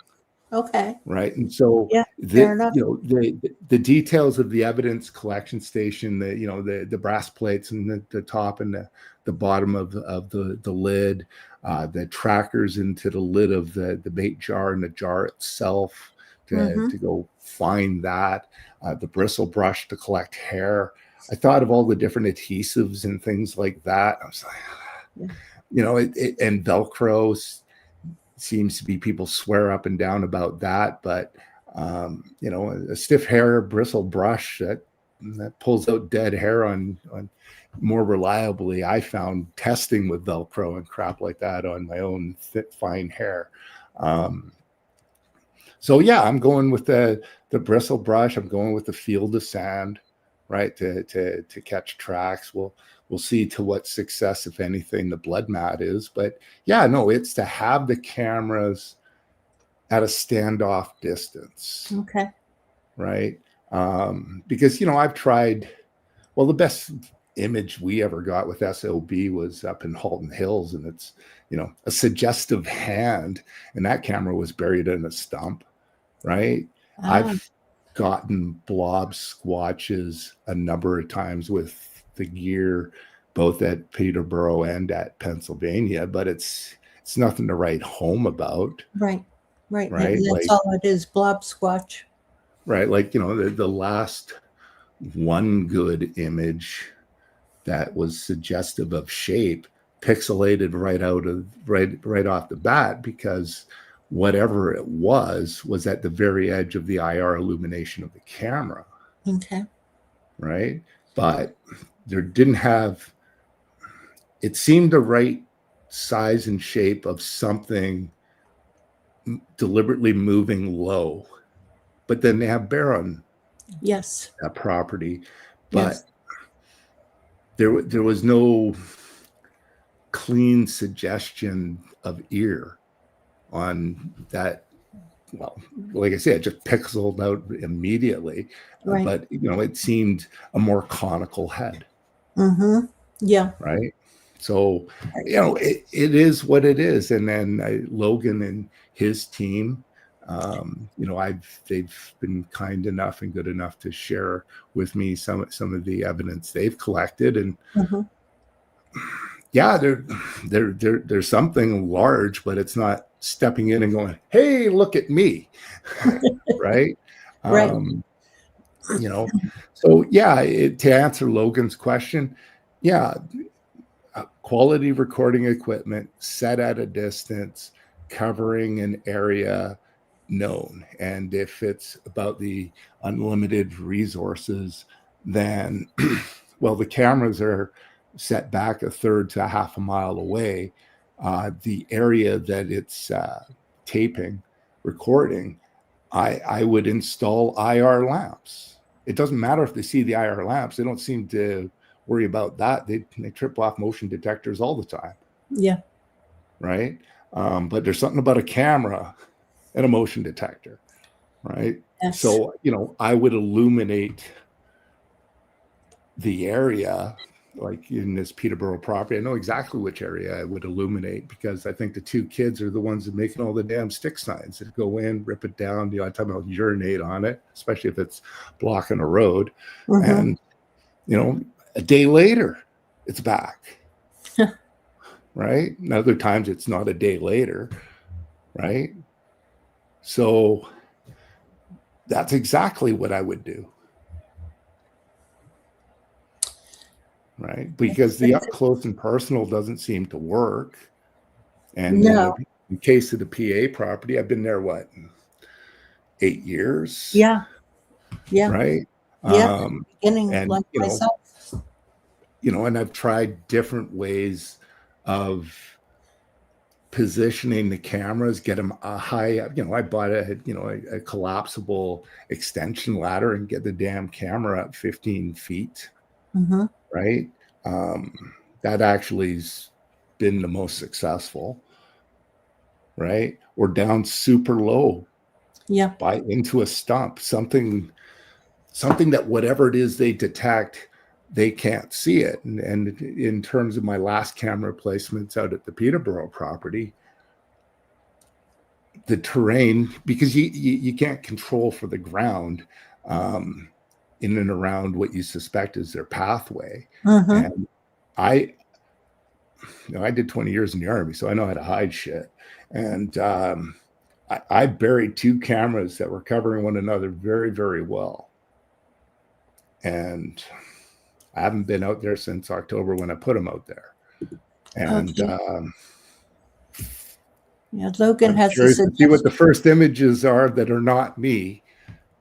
Okay. Right. And so the details of the evidence collection station, the brass plates and the top and the bottom of the lid, the trackers into the lid of the bait jar and the jar itself to go find that, the bristle brush to collect hair. I thought of all the different adhesives and things like that. I was like, and Velcro seems to be, people swear up and down about that, but a stiff hair bristle brush that pulls out dead hair on more reliably, I found testing with Velcro and crap like that on my own thick, fine hair. So yeah, I'm going with the bristle brush. I'm going with the field of sand, right, to catch tracks. We'll see to what success, if anything, the blood mat is. But yeah, no, it's to have the cameras at a standoff distance. Okay. Right. Because, I've tried, well, the best image we ever got with SOB was up in Halton Hills, and it's, a suggestive hand, and that camera was buried in a stump. Right. I've gotten blob squatches a number of times with the gear, both at Peterborough and at Pennsylvania, but it's nothing to write home about. Right. And that's like, all it is, blob squatch. Right. Like, the last one good image that was suggestive of shape pixelated right off the bat, because whatever it was at the very edge of the IR illumination of the camera. Okay. Right. But there didn't have, it seemed the right size and shape of something deliberately moving low, but then they have barren Yes. that property, Yes. but there was no clean suggestion of ear on that. Well, like I said, it just pixeled out immediately, Right. but it seemed a more conical head. Mm-hmm. Yeah. Right. So, it is what it is. And then Logan and his team, they've been kind enough and good enough to share with me some of the evidence they've collected. And Mm-hmm. yeah, there's something large, but it's not stepping in and going, "Hey, look at me." Right. Right. So yeah, to answer Logan's question, yeah, quality recording equipment set at a distance, covering an area known. And if it's about the unlimited resources, then, well, the cameras are set back a third to a half a mile away. The area that it's taping, recording, I would install IR lamps. It doesn't matter if they see the IR lamps. They don't seem to worry about that. They trip off motion detectors all the time. Yeah. Right. But there's something about a camera and a motion detector. Right. Yes. So, I would illuminate the area, like in this Peterborough property. I know exactly which area I would illuminate, because I think the two kids are the ones that making all the damn stick signs that go in, rip it down. I'm talking about urinate on it, especially if it's blocking a road. Mm-hmm. And, a day later, it's back. Right. And other times it's not a day later. Right. So that's exactly what I would do. Right. Because the up close and personal doesn't seem to work. And no. in the case of the PA property, I've been there, 8 years? Yeah. Yeah. Right. Yeah. Beginning And, like myself. And I've tried different ways of positioning the cameras, get them a high up. I bought a collapsible extension ladder and get the damn camera up 15 feet. Mm-hmm. Right. That actually's been the most successful. Right. Or down super low. Yeah. Into a stump, something that whatever it is they detect, they can't see it. And in terms of my last camera placements out at the Peterborough property, the terrain, because you can't control for the ground in and around what you suspect is their pathway. Mm-hmm. And I did 20 years in the Army, so I know how to hide shit. And I buried two cameras that were covering one another very, very well. And I haven't been out there since October when I put them out there. And Logan I'm has curious to see what the first images are that are not me,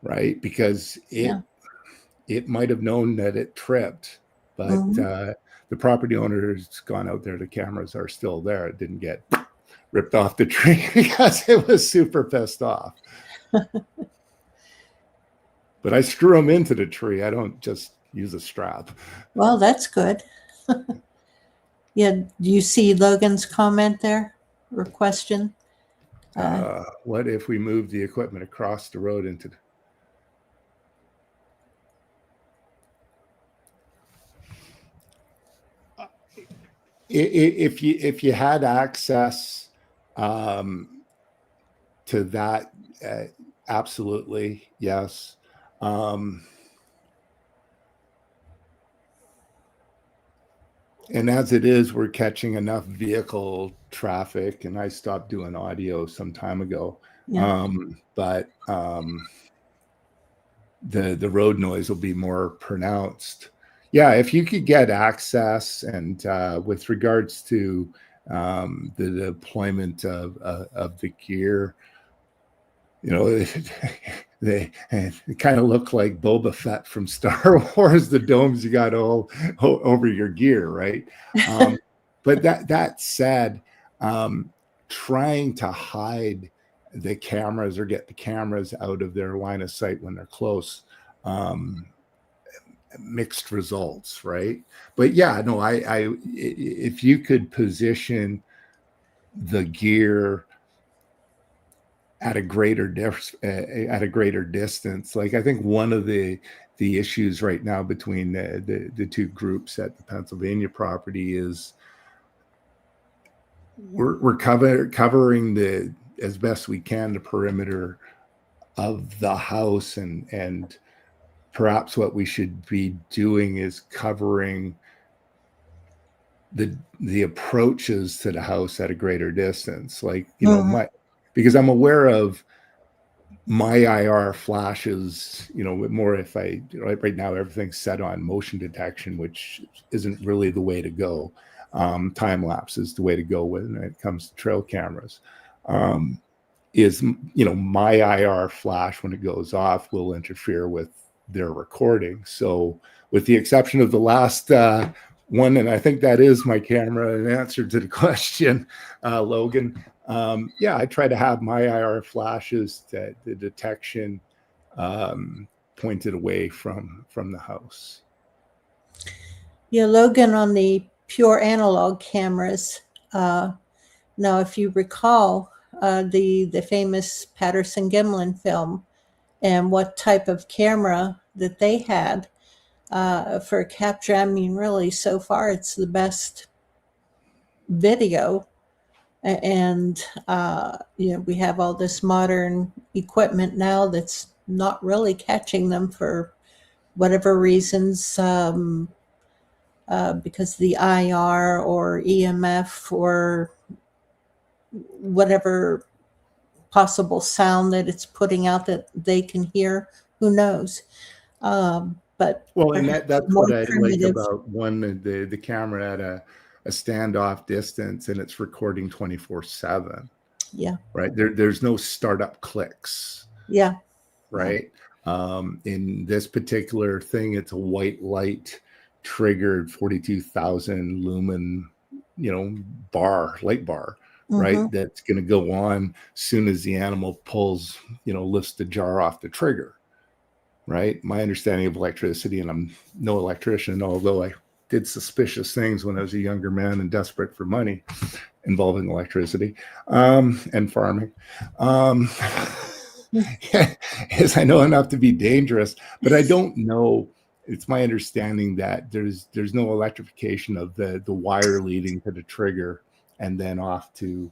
right? Because it might have known that it tripped, but the property owner has gone out there. The cameras are still there. It didn't get ripped off the tree because it was super pissed off. But I screw them into the tree. I don't just use a strap. Well, that's good. Yeah. Do you see Logan's comment there or question? What if we move the equipment across the road into the... If you had access to that, absolutely, yes. And as it is, we're catching enough vehicle traffic, and I stopped doing audio some time ago. Yeah. But the road noise will be more pronounced. Yeah, if you could get access, and with regards to the deployment of the gear, they kind of look like Boba Fett from Star Wars, the domes you got all over your gear, right? But that said, trying to hide the cameras or get the cameras out of their line of sight when they're close, mixed results, right? But yeah, no, if you could position the gear at a greater distance, like I think one of the issues right now between the two groups at the Pennsylvania property is we're covering the as best we can the perimeter of the house, and perhaps what we should be doing is covering the approaches to the house at a greater distance, like because I'm aware of my IR flashes, more if right now everything's set on motion detection, which isn't really the way to go. Time lapse is the way to go when it comes to trail cameras. Is my IR flash, when it goes off, will interfere with their recording. So with the exception of the last one, and I think that is my camera in answer to the question, Logan. I try to have my IR flashes, that the detection pointed away from the house. Yeah, Logan, on the pure analog cameras, now if you recall the famous Patterson-Gimlin film and what type of camera that they had for capture, I mean, really, so far it's the best video. And we have all this modern equipment now that's not really catching them for whatever reasons, because the IR or EMF or whatever possible sound that it's putting out that they can hear, who knows. But and that's what I like about the camera at a standoff distance, and it's recording 24/7. Yeah. Right. There's no startup clicks. Yeah. Right. Yeah. In this particular thing, it's a white light triggered 42,000 lumen, light bar, right? That's going to go on as soon as the animal pulls, lifts the jar off the trigger. Right. My understanding of electricity, and I'm no electrician, although I did suspicious things when I was a younger man and desperate for money involving electricity and farming, is I know enough to be dangerous, but I don't know. It's my understanding that there's no electrification of the wire leading to the trigger and then off to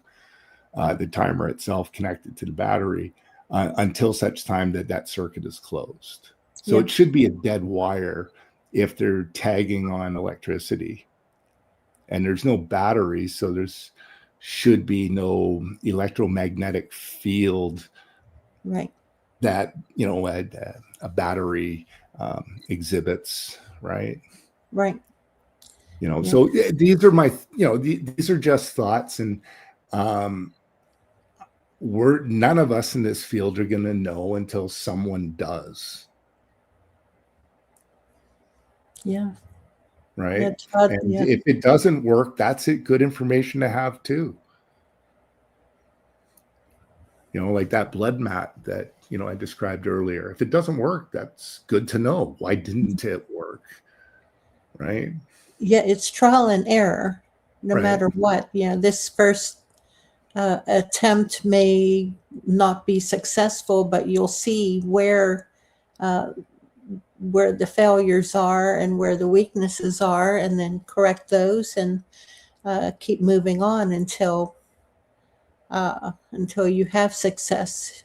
the timer itself connected to the battery until such time that circuit is closed. So it should be a dead wire if they're tagging on electricity, and there's no battery, so there's should be no electromagnetic field, right? That a battery exhibits, right? Right. So these are my, these are just thoughts, and none of us in this field are going to know until someone does. Yeah. Right. If it doesn't work, that's good information to have too. Like that blood mat that, I described earlier. If it doesn't work, that's good to know. Why didn't it work? Right. Yeah. It's trial and error, no matter what. This first attempt may not be successful, but you'll see where the failures are and where the weaknesses are, and then correct those and keep moving on until you have success,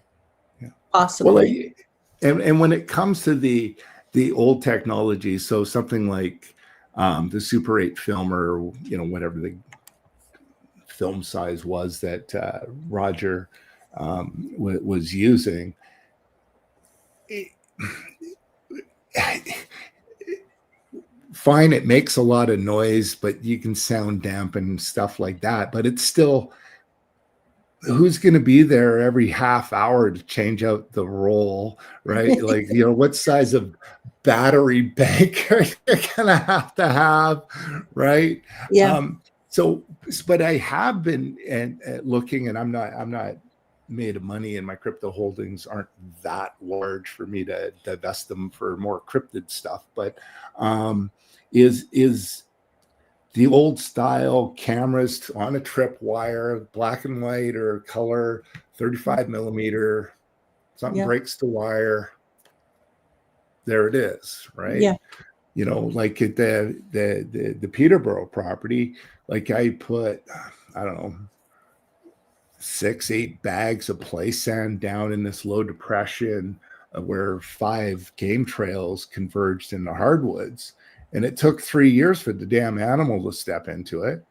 possibly. Well, and when it comes to the old technology, so something like the Super 8 filmer, whatever the film size was that Roger was using, fine, it makes a lot of noise, but you can sound dampen stuff like that. But it's still, who's going to be there every half hour to change out the roll, right? Like, what size of battery bank are you going to have, right? Yeah. But I have been looking, and I'm not made of money and my crypto holdings aren't that large for me to divest them for more cryptid stuff. But is the old style cameras on a tripwire, black and white or color, 35 millimeter, something Yeah. breaks the wire, there it is, right? Yeah. You know, like at the Peterborough property, like I put, I don't know, 6-8 bags of play sand down in this low depression where 5 game trails converged in the hardwoods. And it took 3 years for the damn animal to step into it.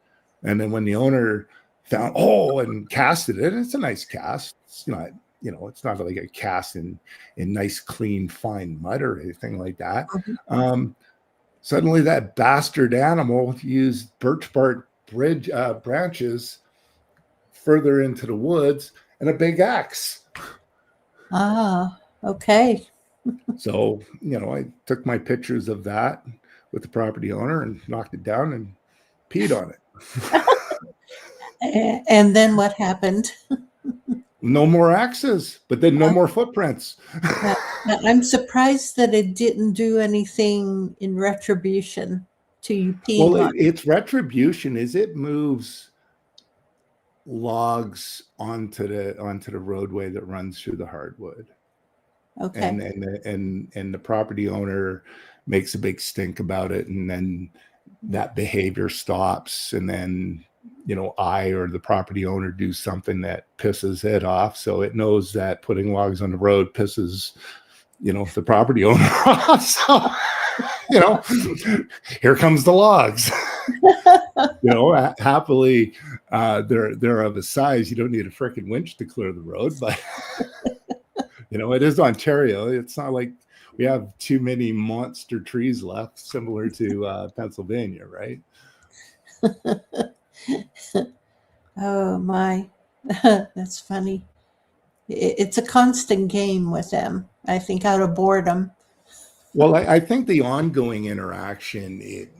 And then when the owner found, and casted it, it's a nice cast. It's not, you know, it's not like a cast in nice, clean, fine mud or anything like that. Mm-hmm. Suddenly that bastard animal used birch bark branches further into the woods and a big axe. Ah, okay. So, you know, I took my pictures of that with the property owner and knocked it down and peed on it. And then what happened? No more axes, but then no more footprints. I'm surprised that it didn't do anything in retribution to you peeing Well, on it. its retribution is it moves logs onto the roadway that runs through the hardwood. Okay. And the property owner makes a big stink about it, and then that behavior stops, and then, you know, I or the property owner do something that pisses it off, so it knows that putting logs on the road pisses, you know, the property owner off. So, you know, here comes the logs. You know, happily, they're of a size you don't need a freaking winch to clear the road, but you know, it is Ontario. It's not like we have too many monster trees left, similar to Pennsylvania, right? Oh my, that's funny. It's a constant game with them, I think, out of boredom. Well, I think the ongoing interaction it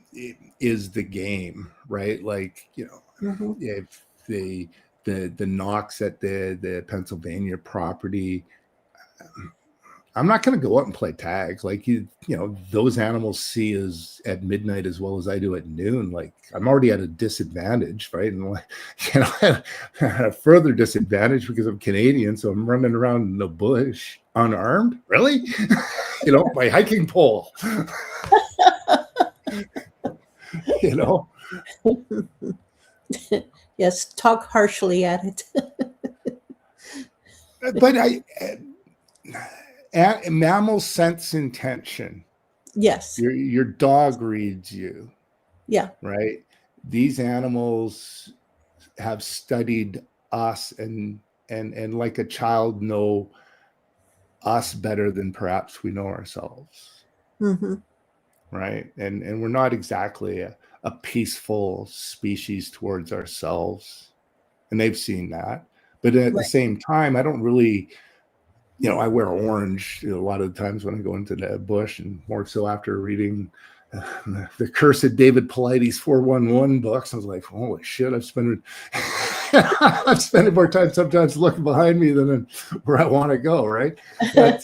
is the game, right? Like, you know, Mm-hmm. if the knocks at the Pennsylvania property, I'm not going to go out and play tag. Like, you know, those animals see us at midnight as well as I do at noon. Like, I'm already at a disadvantage, right? And like, you know, a further disadvantage because I'm Canadian, so I'm running around in the bush unarmed. Really? You know, my hiking pole. You know. Yes, talk harshly at it. But mammals sense intention. Yes. Your dog reads you. Yeah. Right. These animals have studied us and like a child know us better than perhaps we know ourselves. Mm-hmm. Right. And we're not exactly a peaceful species towards ourselves. And they've seen that. But at the same time, I don't really, you know, I wear orange a lot of the times when I go into the bush, and more so after reading the cursed David Paulides 411 books. I was like, holy shit, I'm spending more time sometimes looking behind me than where I want to go, right? But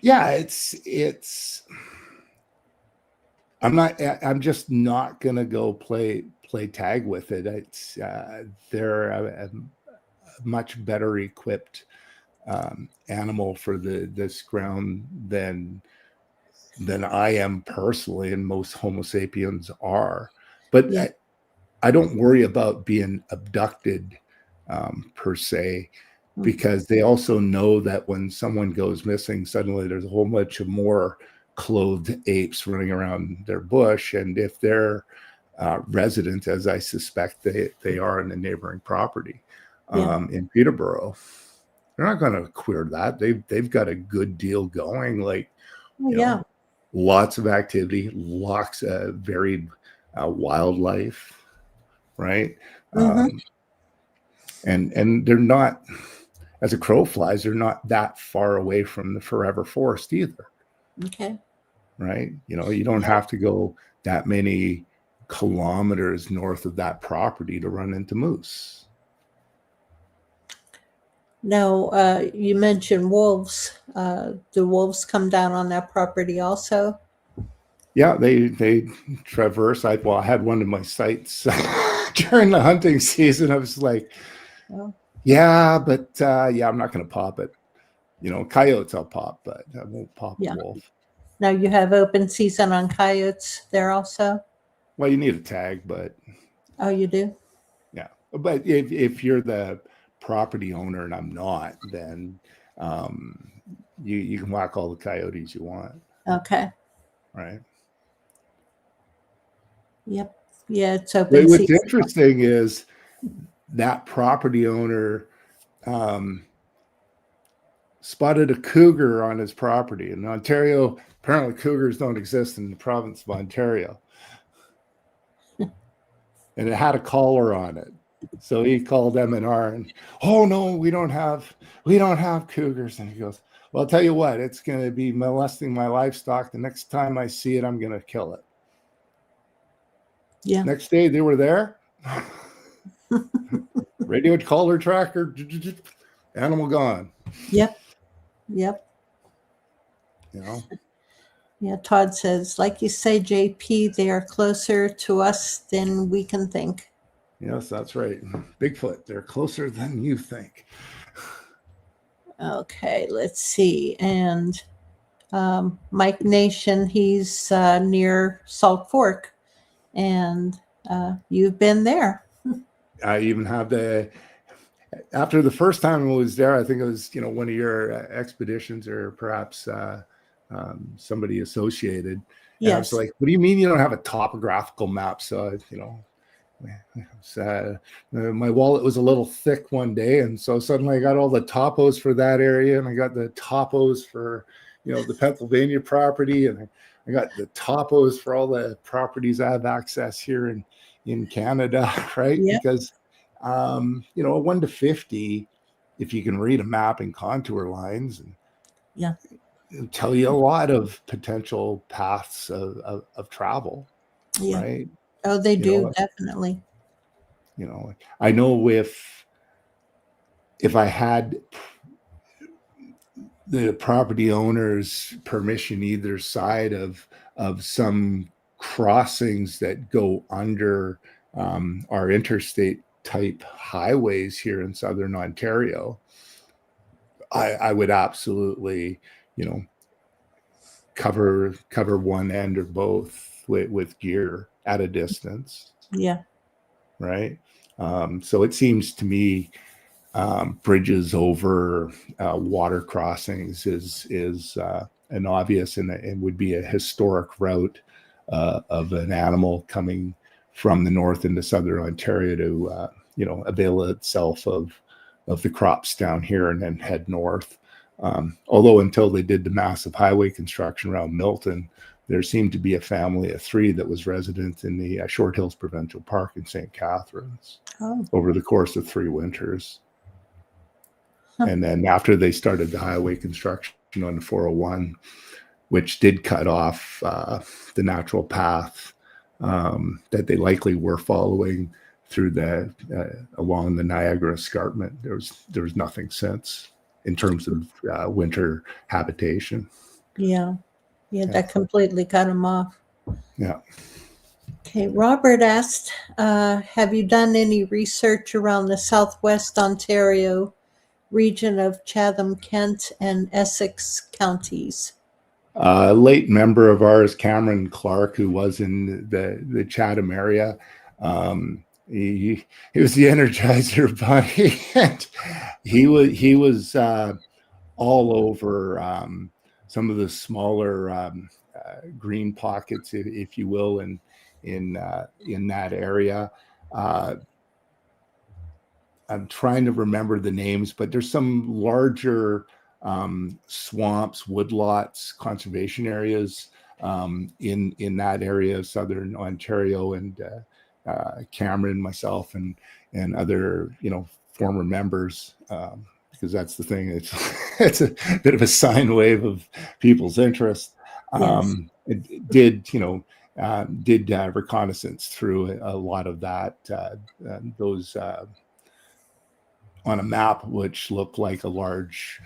yeah, it's I'm just not gonna go play tag with it. It's they're a much better equipped animal for this ground than I am personally, and most Homo sapiens are. But Yeah. I don't worry about being abducted per se, because they also know that when someone goes missing, suddenly there's a whole bunch of more clothed apes running around their bush, and if they're residents, as I suspect they are in the neighboring property in Peterborough, they're not going to queer that. They've got a good deal going. Like, you know, lots of activity, lots of varied wildlife, right? And they're not, as a crow flies, they're not that far away from the forever forest either. Okay. Right? You know, you don't have to go that many kilometers north of that property to run into moose. Now, you mentioned wolves. Do wolves come down on that property also? Yeah, they traverse. I had one of my sites during the hunting season. I was like, Oh, yeah, but yeah, I'm not going to pop it. You know, coyotes I'll pop, but I won't pop yeah. a wolf. Now you have open season on coyotes there also? Well, you need a tag, but Oh, you do? yeah. But if you're the property owner and I'm not, then you can whack all the coyotes you want. Okay. Right. Yep. Yeah, it's open But what's season. interesting is that property owner spotted a cougar on his property. In Ontario, apparently cougars don't exist in the province of Ontario. And it had a collar on it. So he called M&R and, oh no, we don't have cougars. And he goes, well, I'll tell you what, it's going to be molesting my livestock. The next time I see it, I'm going to kill it. Yeah. Next day they were there. Radio collar tracker, animal gone. Yep. Yep. You know? Yeah, Todd says, like you say, JP, they are closer to us than we can think. Yes, that's right. Bigfoot, they're closer than you think. Okay, let's see. And Mike Nation, he's near Salt Fork, and you've been there. I even have after the first time I was there, I think it was, one of your expeditions or perhaps somebody associated. Yes. And I was like, what do you mean you don't have a topographical map? So, my wallet was a little thick one day. And so suddenly I got all the topos for that area. And I got the topos for, the Pennsylvania property. And I got the topos for all the properties I have access here in Canada, right? Yeah. Because, 1 to 50, if you can read a map and contour lines, and yeah, it'll tell you a lot of potential paths of travel, yeah. right? Oh, they do, definitely. I know if I had the property owner's permission either side of some crossings that go under our interstate type highways here in southern Ontario, I would absolutely, cover one end or both with gear at a distance. Yeah. Right. So it seems to me bridges over water crossings is an obvious and would be a historic route of an animal coming from the north into southern Ontario to avail itself of the crops down here and then head north. Although until they did the massive highway construction around Milton, there seemed to be a family of 3 that was resident in the Short Hills Provincial Park in St. Catharines over the course of 3 winters. And then after they started the highway construction on the 401, which did cut off the natural path that they likely were following through along the Niagara Escarpment, there was nothing since in terms of winter habitation. Yeah. Yeah, that completely cut them off. Yeah. Okay, Robert asked, have you done any research around the Southwest Ontario region of Chatham, Kent, and Essex counties? A late member of ours, Cameron Clark, who was in the Chatham area, he was the Energizer Bunny, and he was all over some of the smaller green pockets, if you will, in that area. I'm trying to remember the names, but there's some larger swamps, woodlots, conservation areas in that area of southern Ontario, and Cameron, myself, and other former members, because that's the thing. It's a bit of a sine wave of people's interest. Yes. It did did reconnaissance through a lot of those on a map, which looked like a large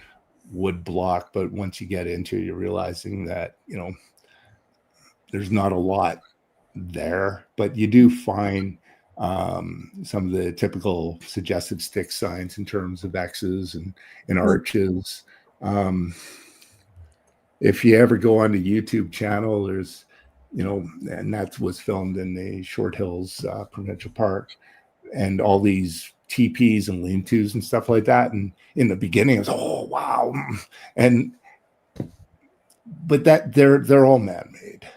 wood block. But once you get into it, you're realizing that, there's not a lot there, but you do find some of the typical suggestive stick signs in terms of X's and arches. If you ever go on the YouTube channel, there's, and that was filmed in the Short Hills Provincial Park, and all these teepees and lean-tos and stuff like that. And in the beginning, it was, oh wow, but that they're all man-made.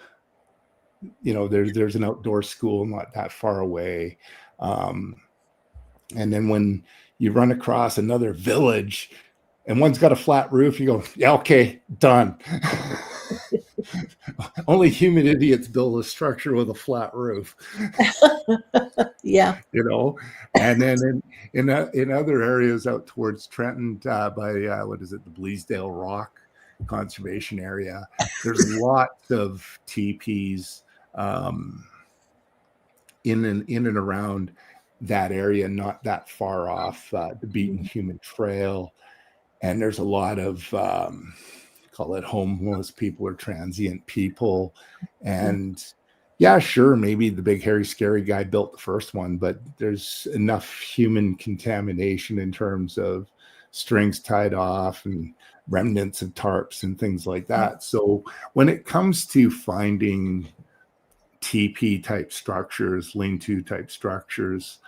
There's an outdoor school not that far away, and then when you run across another village and one's got a flat roof, you go, yeah, okay, done. Only human idiots build a structure with a flat roof. Yeah. And then in other areas out towards Trenton, by the Bleasdale Rock Conservation Area, there's lots of teepees in and around that area, not that far off the beaten human trail. And there's a lot of call it homeless people or transient people. And yeah, sure, maybe the big hairy scary guy built the first one, but there's enough human contamination in terms of strings tied off and remnants of tarps and things like that. So when it comes to finding TP type structures, lean-to type structures,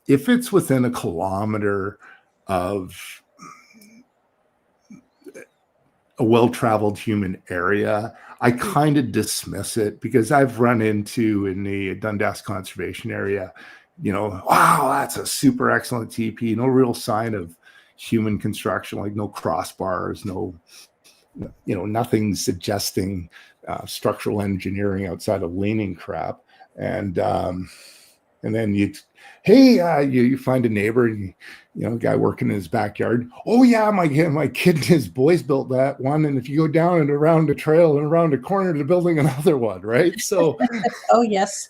if it's within a kilometer of a well-traveled human area, I kind of dismiss it, because I've run into in the Dundas Conservation Area, wow, that's a super excellent TP, no real sign of human construction, like no crossbars, nothing suggesting structural engineering outside of leaning crap. And then you find a neighbor, a guy working in his backyard. Oh yeah, my kid and his boys built that one, and if you go down and around a trail and around a corner, they're building another one, right? So, oh yes,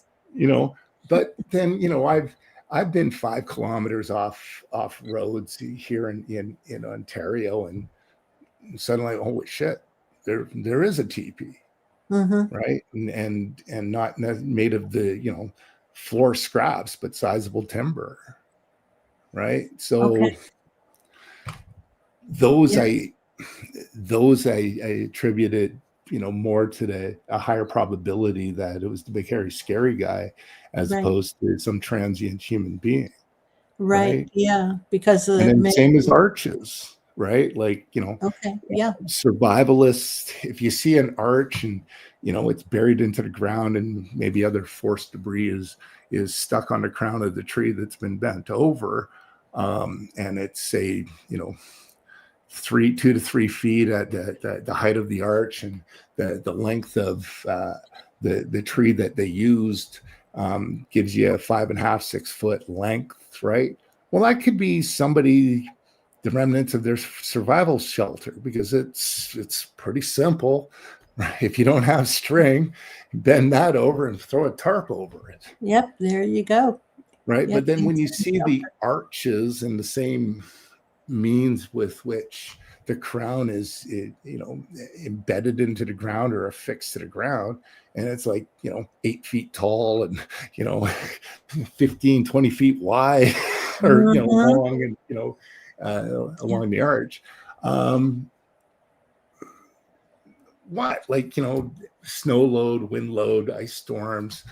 but then I've been 5 kilometers off roads here in Ontario, and suddenly, holy shit, there is a TP, right? And not made of the floor scraps, but sizable timber, right? So those I attributed more to a higher probability that it was the big hairy scary guy as opposed to some transient human being, right? Yeah, because and then same as arches, right? Like survivalists, if you see an arch and it's buried into the ground and maybe other forced debris is stuck on the crown of the tree that's been bent over, and it's say 2 to 3 feet at the height of the arch, and the length of the tree that they used gives you a 5.5, 6 foot length, right? Well, that could be somebody, the remnants of their survival shelter, because it's pretty simple. Right? If you don't have string, bend that over and throw a tarp over it. Yep, there you go. Right, but then when you see the arches and the same means with which the crown is embedded into the ground or affixed to the ground, and it's like 8 feet tall and 15, 20 feet wide or long and along the arch, snow load, wind load, ice storms,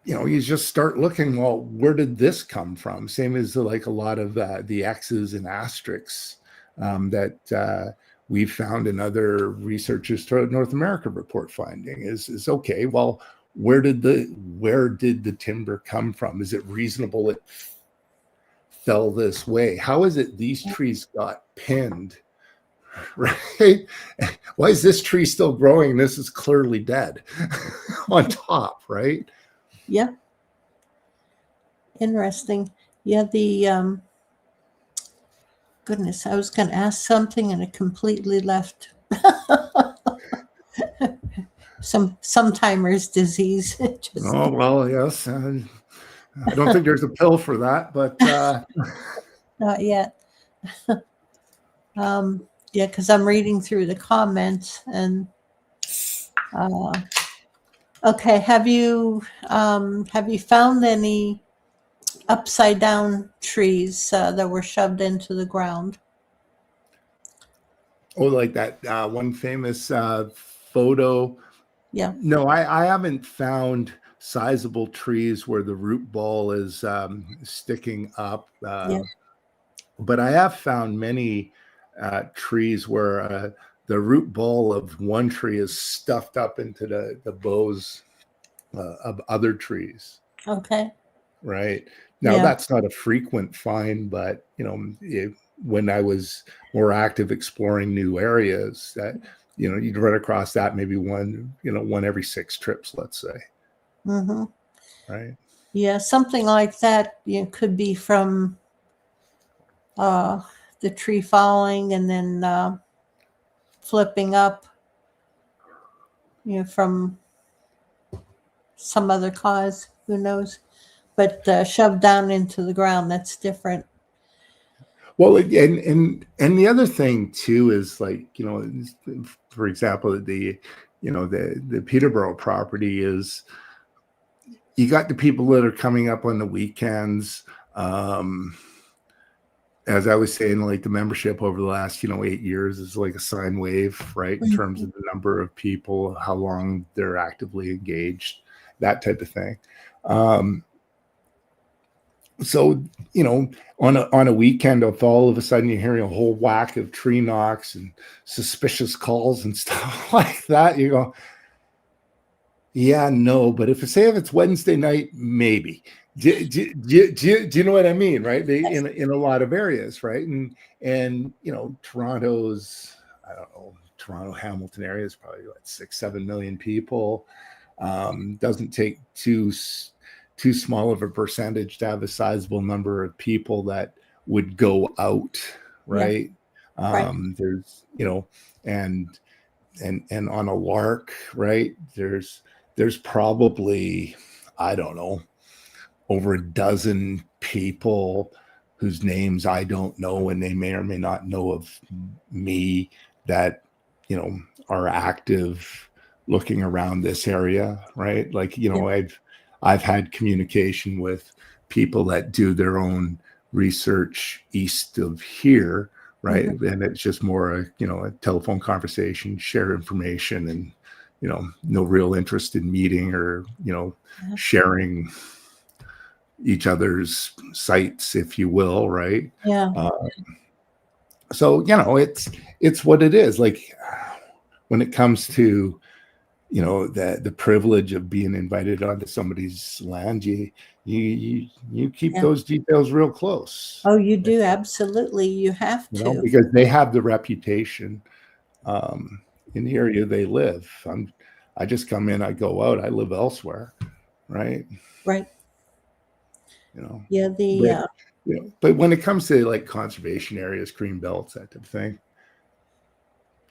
you just start looking, well, where did this come from? Same as like a lot of the X's and asterisks that we've found in other researchers throughout North America report finding is okay, well, where did the timber come from? Is it reasonable it fell this way? How is it these trees got pinned? Right? Why is this tree still growing? This is clearly dead on top, right? Yeah. Interesting. Yeah, the goodness, I was going to ask something and it completely left. sometimer's disease. Oh, well, yes. I don't think there's a pill for that, but Not yet. Yeah, because I'm reading through the comments and okay. Have you found any upside down trees that were shoved into the ground? oh, like that one famous photo. Yeah. No, I haven't found sizable trees where the root ball is sticking up. Yeah. But I have found many trees where the root ball of one tree is stuffed up into the boughs of other trees. Okay. Right. Now, Yeah. that's not a frequent find, but, when I was more active exploring new areas, that, you'd run across that maybe one every 6 trips, let's say. Mm-hmm. Right. Yeah, something like that, could be from the tree falling and then flipping up, from some other cause. Who knows? But shoved down into the ground, that's different. Well, and the other thing too is, like, for example, the Peterborough property is, you got the people that are coming up on the weekends. As I was saying, like, the membership over the last 8 years is like a sine wave, right? In terms of the number of people, how long they're actively engaged, that type of thing. So, on a weekend, if all of a sudden you're hearing a whole whack of tree knocks and suspicious calls and stuff like that, you go, yeah, no. But if it's Wednesday night, maybe. Do you know what I mean, right? In a lot of areas, right? And Toronto's, I don't know, Toronto Hamilton area is probably like 6-7 million people. Doesn't take too small of a percentage to have a sizable number of people that would go out, right? Right. There's, and on a lark, right? There's probably, I don't know, over a dozen people whose names I don't know, and they may or may not know of me, that, are active looking around this area, right? Like, I've had communication with people that do their own research east of here, right? And it's just more a telephone conversation, share information, and no real interest in meeting or sharing each other's sites, if you will, right? Yeah. So it's what it is. Like, when it comes to the privilege of being invited onto somebody's land, you keep those details real close. Oh, you do. Absolutely. You have to. Because they have the reputation in the area they live. I just come in, I go out, I live elsewhere, right? Right. Yeah. But when it comes to like conservation areas, green belts, that type of thing,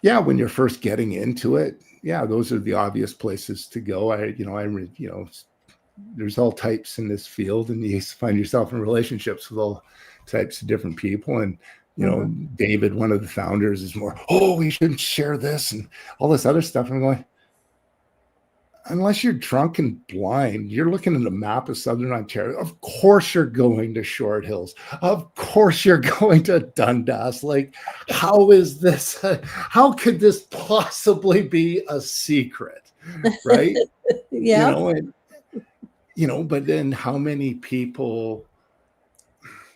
when you're first getting into it, those are the obvious places to go. There's all types in this field, and you find yourself in relationships with all types of different people. And David, one of the founders, is more, we shouldn't share this and all this other stuff. And I'm going, unless you're drunk and blind, you're looking at a map of Southern Ontario. Of course you're going to Short Hills. Of course you're going to Dundas. Like, how is this? How could this possibly be a secret? Right? Yeah. But then how many people,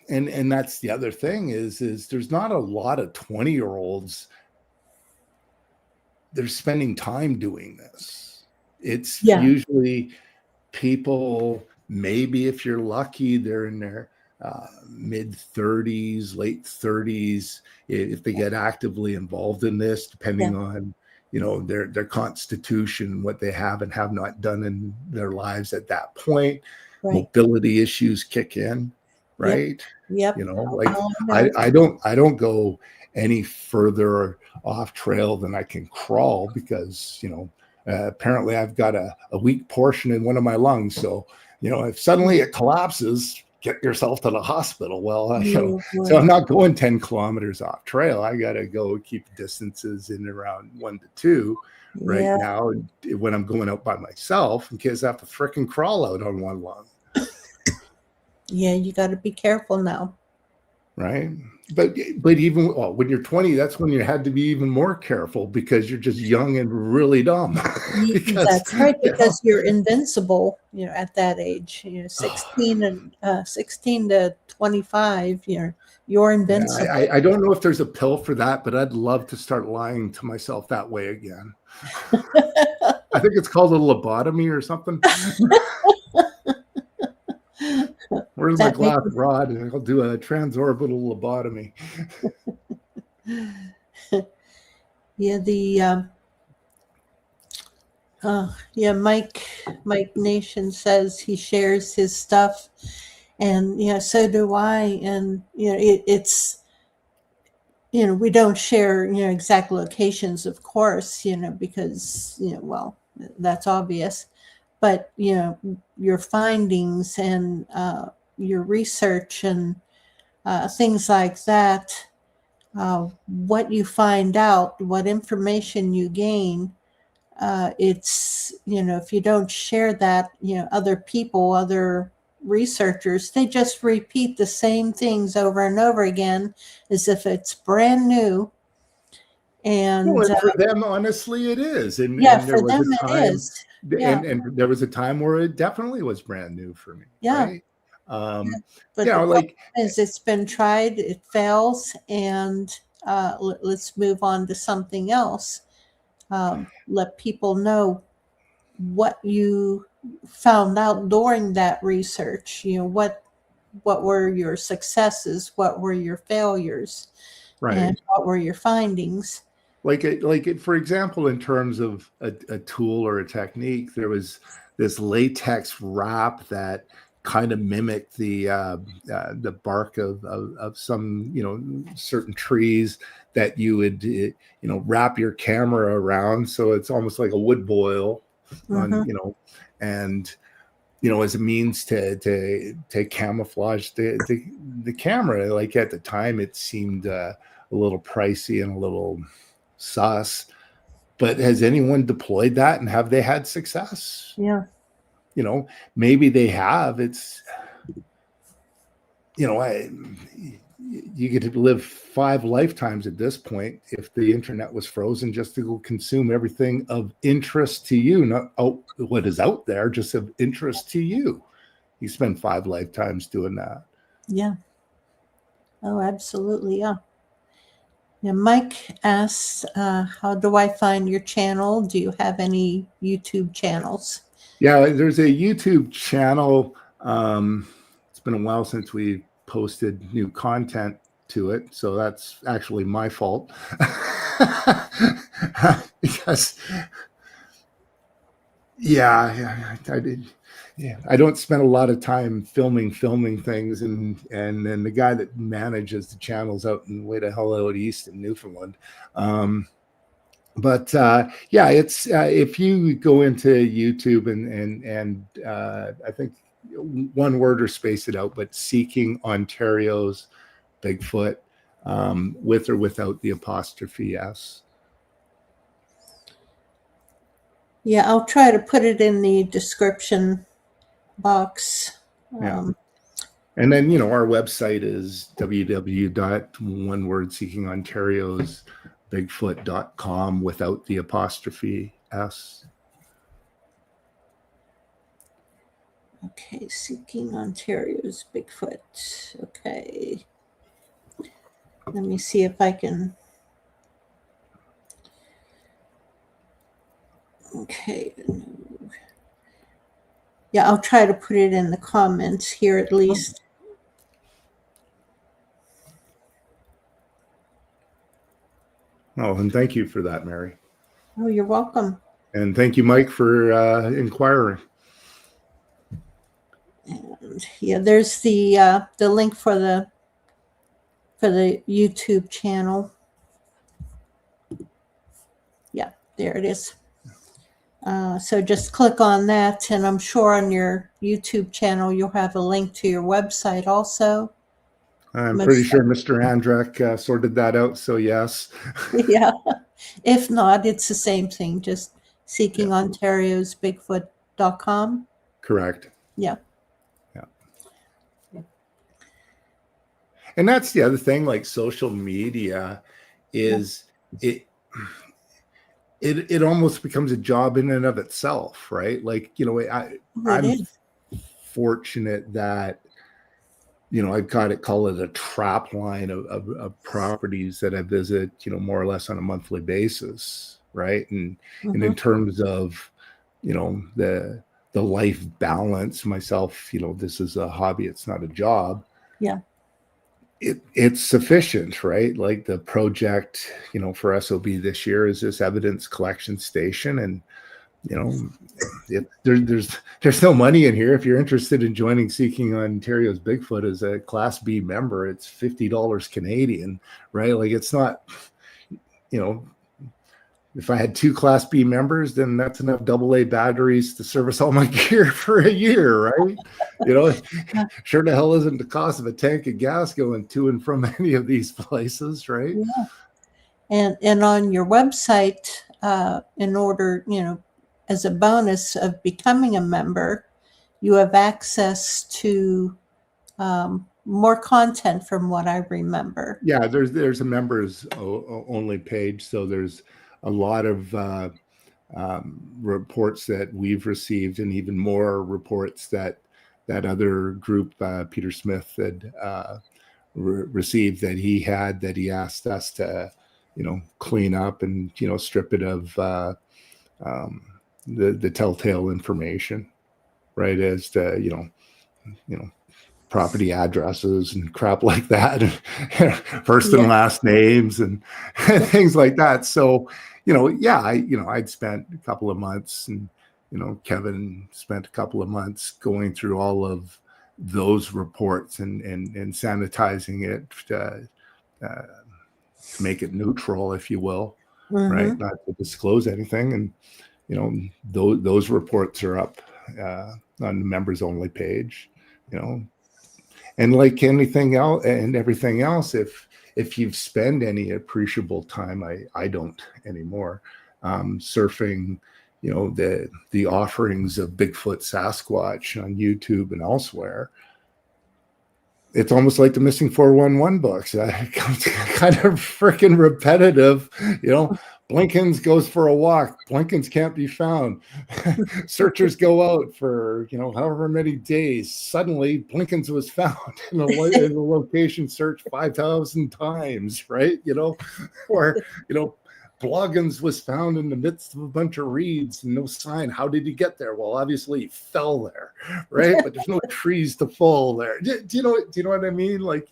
and that's the other thing is there's not a lot of 20-year-olds. They're spending time doing this. It's usually people, maybe if you're lucky, they're in their mid 30s, late 30s, if they get actively involved in this, depending on their constitution, what they have and have not done in their lives at that point. Mobility issues kick in, right? Yep. Like, I don't go any further off trail than I can crawl, because apparently I've got a weak portion in one of my lungs. So, if suddenly it collapses, get yourself to the hospital. Well, Oh, so boy. I'm not going 10 kilometers off trail. I got to go keep distances in around 1 to 2 right Yeah. now when I'm going out by myself, in case I have to frickin' crawl out on one lung. Yeah, you got to be careful now. Right. But even when you're 20, that's when you had to be even more careful because you're just young and really dumb. That's right, because you're invincible, at that age, 16 to 25, you're invincible. I don't know if there's a pill for that, but I'd love to start lying to myself that way again. I think it's called a lobotomy or something. Where's my glass rod? And I'll do a transorbital lobotomy. Yeah, Mike Nation says he shares his stuff, and so do I. And it's we don't share exact locations, of course, because well, that's obvious. But your findings and your research and things like that, what you find out, what information you gain, it's if you don't share that, other people, other researchers, they just repeat the same things over and over again as if it's brand new. And for them, honestly, it is. And for them it is. And there was a time where it definitely was brand new for me. Yeah. Right? But the problem is it's been tried, it fails, and let's move on to something else. Let people know what you found out during that research. What were your successes? What were your failures? Right. And what were your findings? For example, in terms of a tool or a technique, there was this latex wrap that kind of mimicked the bark of some certain trees that you would wrap your camera around, so it's almost like a wood boil on and as a means to camouflage the camera. Like at the time, it seemed a little pricey and a little sus, but has anyone deployed that and have they had success? Yeah. Maybe they have. It's you could live 5 lifetimes at this point if the internet was frozen, just to go consume everything of interest to you, not what is out there, just of interest to you. You spend 5 lifetimes doing that. Yeah. Oh, absolutely. Yeah. Yeah. Mike asks, how do I find your channel? Do you have any YouTube channels? Yeah, there's a YouTube channel. It's been a while since we posted new content to it, so that's actually my fault. Because I did. Yeah, I don't spend a lot of time filming things, and then the guy that manages the channels out in way the hell out east in Newfoundland. But it's if you go into YouTube and I think one word or space it out, but Seeking Ontario's Bigfoot, with or without the apostrophe S. Yeah, I'll try to put it in the description box. Yeah. And then, our website is www.seekingontario'sbigfoot.com without the apostrophe S. Okay, Seeking Ontario's Bigfoot. Okay. Let me see if I can. Okay. Yeah, I'll try to put it in the comments here at least. Oh, and thank you for that, Mary. Oh, you're welcome. And thank you, Mike, for inquiring. And yeah, there's the link for the YouTube channel. Yeah, there it is. So just click on that, and I'm sure on your YouTube channel you'll have a link to your website also. I'm pretty sure Mr. Andrak sorted that out, so yes. Yeah. If not, it's the same thing, just seeking Ontario's Bigfoot.com. Correct. Yeah. Yeah. And that's the other thing, like social media is it almost becomes a job in and of itself, right? Like, I'm fortunate that, I've got to call it a trap line of properties that I visit, more or less on a monthly basis, right? And in terms of, the life balance myself, this is a hobby, it's not a job. Yeah. It's sufficient, right? Like the project, for SOB this year is this evidence collection station, and there's no money in here. If you're interested in joining Seeking Ontario's Bigfoot as a Class B member, it's $50 Canadian, right? Like it's not, if I had 2 Class B members, then that's enough AA batteries to service all my gear for a year, right? Sure the hell isn't the cost of a tank of gas going to and from any of these places, right? Yeah. And on your website, in order, as a bonus of becoming a member, you have access to more content from what I remember. Yeah, there's a members only page, so there's a lot of reports that we've received, and even more reports that other group, Peter Smith, had received that he asked us to, clean up and, strip it of the telltale information, right? As to, property addresses and crap like that, first and last names and things like that. So, I'd spent a couple of months, and, Kevin spent a couple of months going through all of those reports and sanitizing it to make it neutral, if you will, right? Not to disclose anything. And, those reports are up on the members only page, and like anything else and everything else, if you've spent any appreciable time, I don't anymore, surfing, the offerings of Bigfoot, Sasquatch on YouTube and elsewhere, it's almost like the Missing 411 books. It's kind of freaking repetitive, Blinkens goes for a walk. Blinkens can't be found. Searchers go out for, however many days. Suddenly, Blinkens was found in a location search 5,000 times, right? Or, Bloggins was found in the midst of a bunch of reeds and no sign. How did he get there? Well, obviously he fell there, right? But there's no trees to fall there. Do you know what I mean? Like,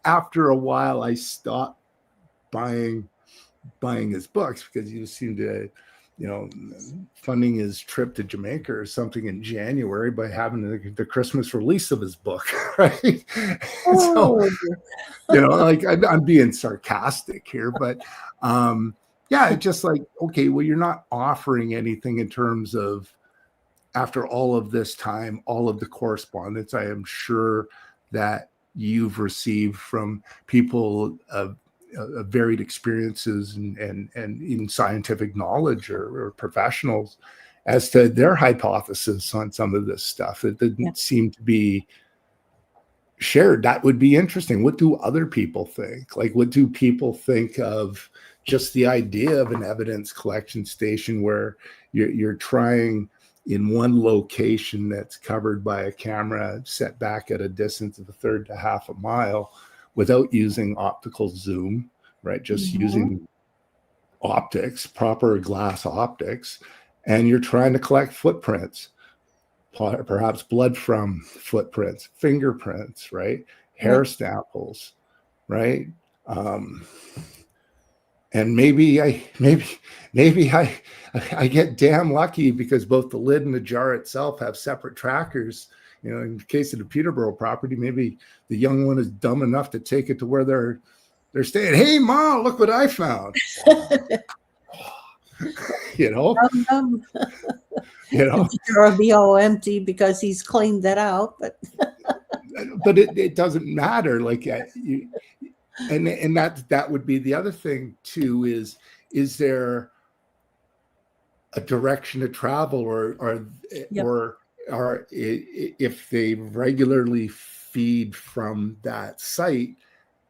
after a while, I stopped buying his books because he seemed to, funding his trip to Jamaica or something in January by having the Christmas release of his book, right? So, like I'm being sarcastic here, but it's just like, okay, well, you're not offering anything in terms of, after all of this time, all of the correspondence I am sure that you've received from people of varied experiences and even scientific knowledge or professionals as to their hypothesis on some of this stuff. It didn't seem to be shared. That would be interesting. What do other people think? Like, what do people think of just the idea of an evidence collection station where you're trying in one location that's covered by a camera set back at a distance of a third to half a mile without using optical zoom, right? Just using optics, proper glass optics, and you're trying to collect footprints, perhaps blood from footprints, fingerprints, right? Hair samples, right? And maybe I get damn lucky because both the lid and the jar itself have separate trackers. In the case of the Peterborough property, maybe the young one is dumb enough to take it to where they're staying. Hey, Ma, look what I found. you know, Um, you know, the drawer will be all empty because he's cleaned it out. but it doesn't matter. Like, and that would be the other thing too, is there a direction to travel, Yep. or if they regularly feed from that site,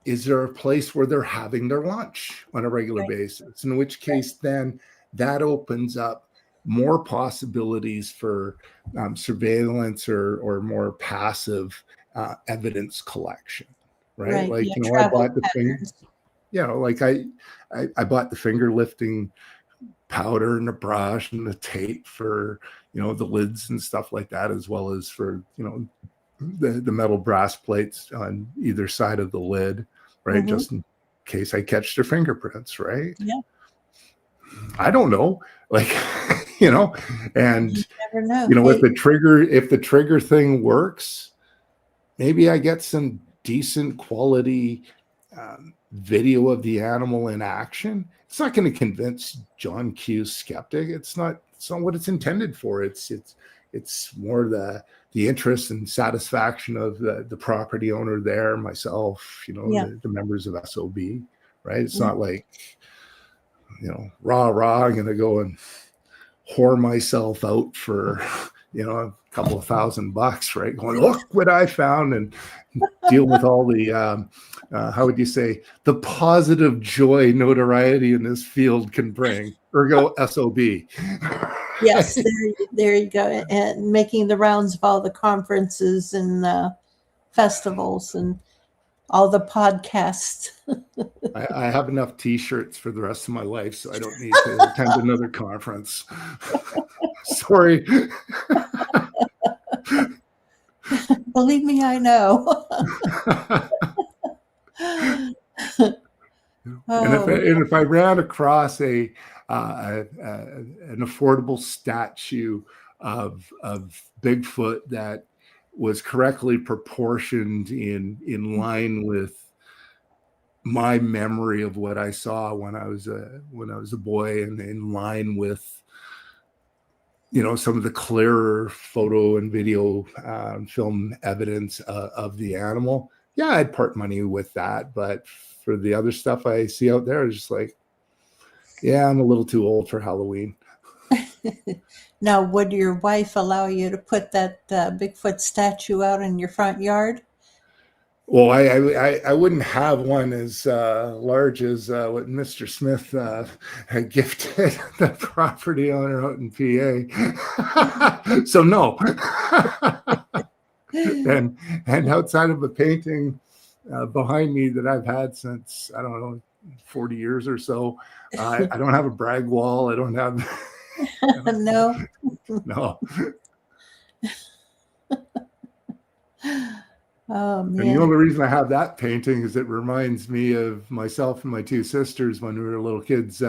is there a place where they're having their lunch on a regular basis? In which case, then that opens up more possibilities for surveillance or more passive evidence collection, right? Like, Yeah, I travel bought the thing, patterns. like I bought the finger lifting powder and the brush and the tape for, the lids and stuff like that, as well as for, the metal brass plates on either side of the lid, right? Mm-hmm. Just in case I catch their fingerprints, right? Yeah. I don't know. Like, and, You never know. if the trigger thing works, maybe I get some decent quality video of the animal in action. It's not going to convince John Q. skeptic. It's not what it's intended for. It's more the interest and satisfaction of the property owner there, myself, Yeah. the members of SOB, right? It's not like, rah, I'm going to go and whore myself out for, a couple of $1,000, right? Going, look what I found, and deal with all the, how would you say, the positive joy notoriety in this field can bring. Ergo SOB. Yes, there you go. And making the rounds of all the conferences and festivals and all the podcasts. I have enough T-shirts for the rest of my life, so I don't need to attend another conference. Sorry. Believe me, I know. And if I ran across an affordable statue of Bigfoot that was correctly proportioned in line with my memory of what I saw when I was a boy, and in line with some of the clearer photo and video film evidence of the animal, yeah, I'd part money with that. But for the other stuff I see out there, it's just like, yeah, I'm a little too old for Halloween. Now, would your wife allow you to put that Bigfoot statue out in your front yard? Well, I wouldn't have one as large as what Mr. Smith had gifted the property owner out in PA. So no. and outside of a painting behind me that I've had since, I don't know, 40 years or so, I don't have a brag wall. I don't have No. no. Oh, man. And the only reason I have that painting is it reminds me of myself and my two sisters when we were little kids,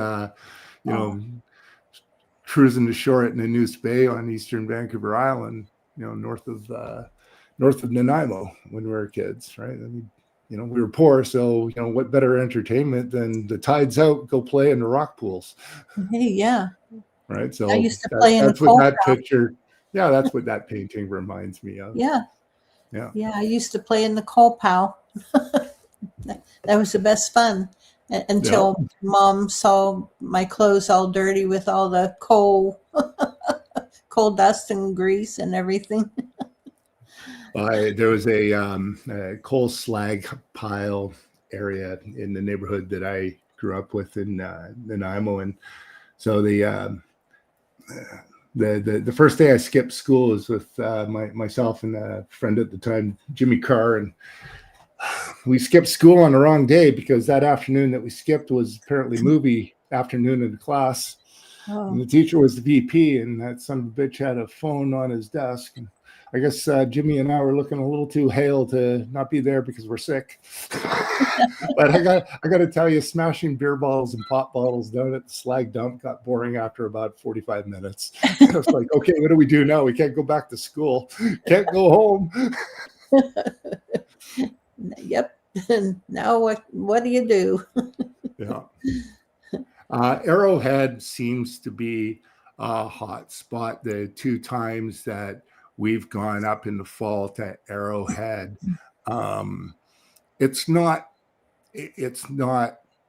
cruising to shore at Nanoose Bay on eastern Vancouver Island, north of Nanaimo when we were kids, right? I mean, we were poor, so what better entertainment than the tide's out, go play in the rock pools. Hey, yeah. Right. So I used to play in that's the what that coal picture. Yeah, that's what that painting reminds me of. Yeah. Yeah. Yeah, I used to play in the coal pal. That was the best fun until Mom saw my clothes all dirty with all the coal dust and grease and everything. There was a coal slag pile area in the neighborhood that I grew up with in Nanaimo, and so the first day I skipped school was with myself and a friend at the time, Jimmy Carr, and we skipped school on the wrong day because that afternoon that we skipped was apparently movie afternoon in the class. Oh. And the teacher was the VP, and that son of a bitch had a phone on his desk. And I guess Jimmy and I were looking a little too hale to not be there because we're sick. But I got to tell you, smashing beer bottles and pop bottles down at the slag dump got boring after about 45 minutes. I was like, okay, what do we do now? We can't go back to school. Can't go home. Yep. And now what do you do? Yeah. Arrowhead seems to be a hot spot. The 2 times that we've gone up in the fall to Arrowhead, it's not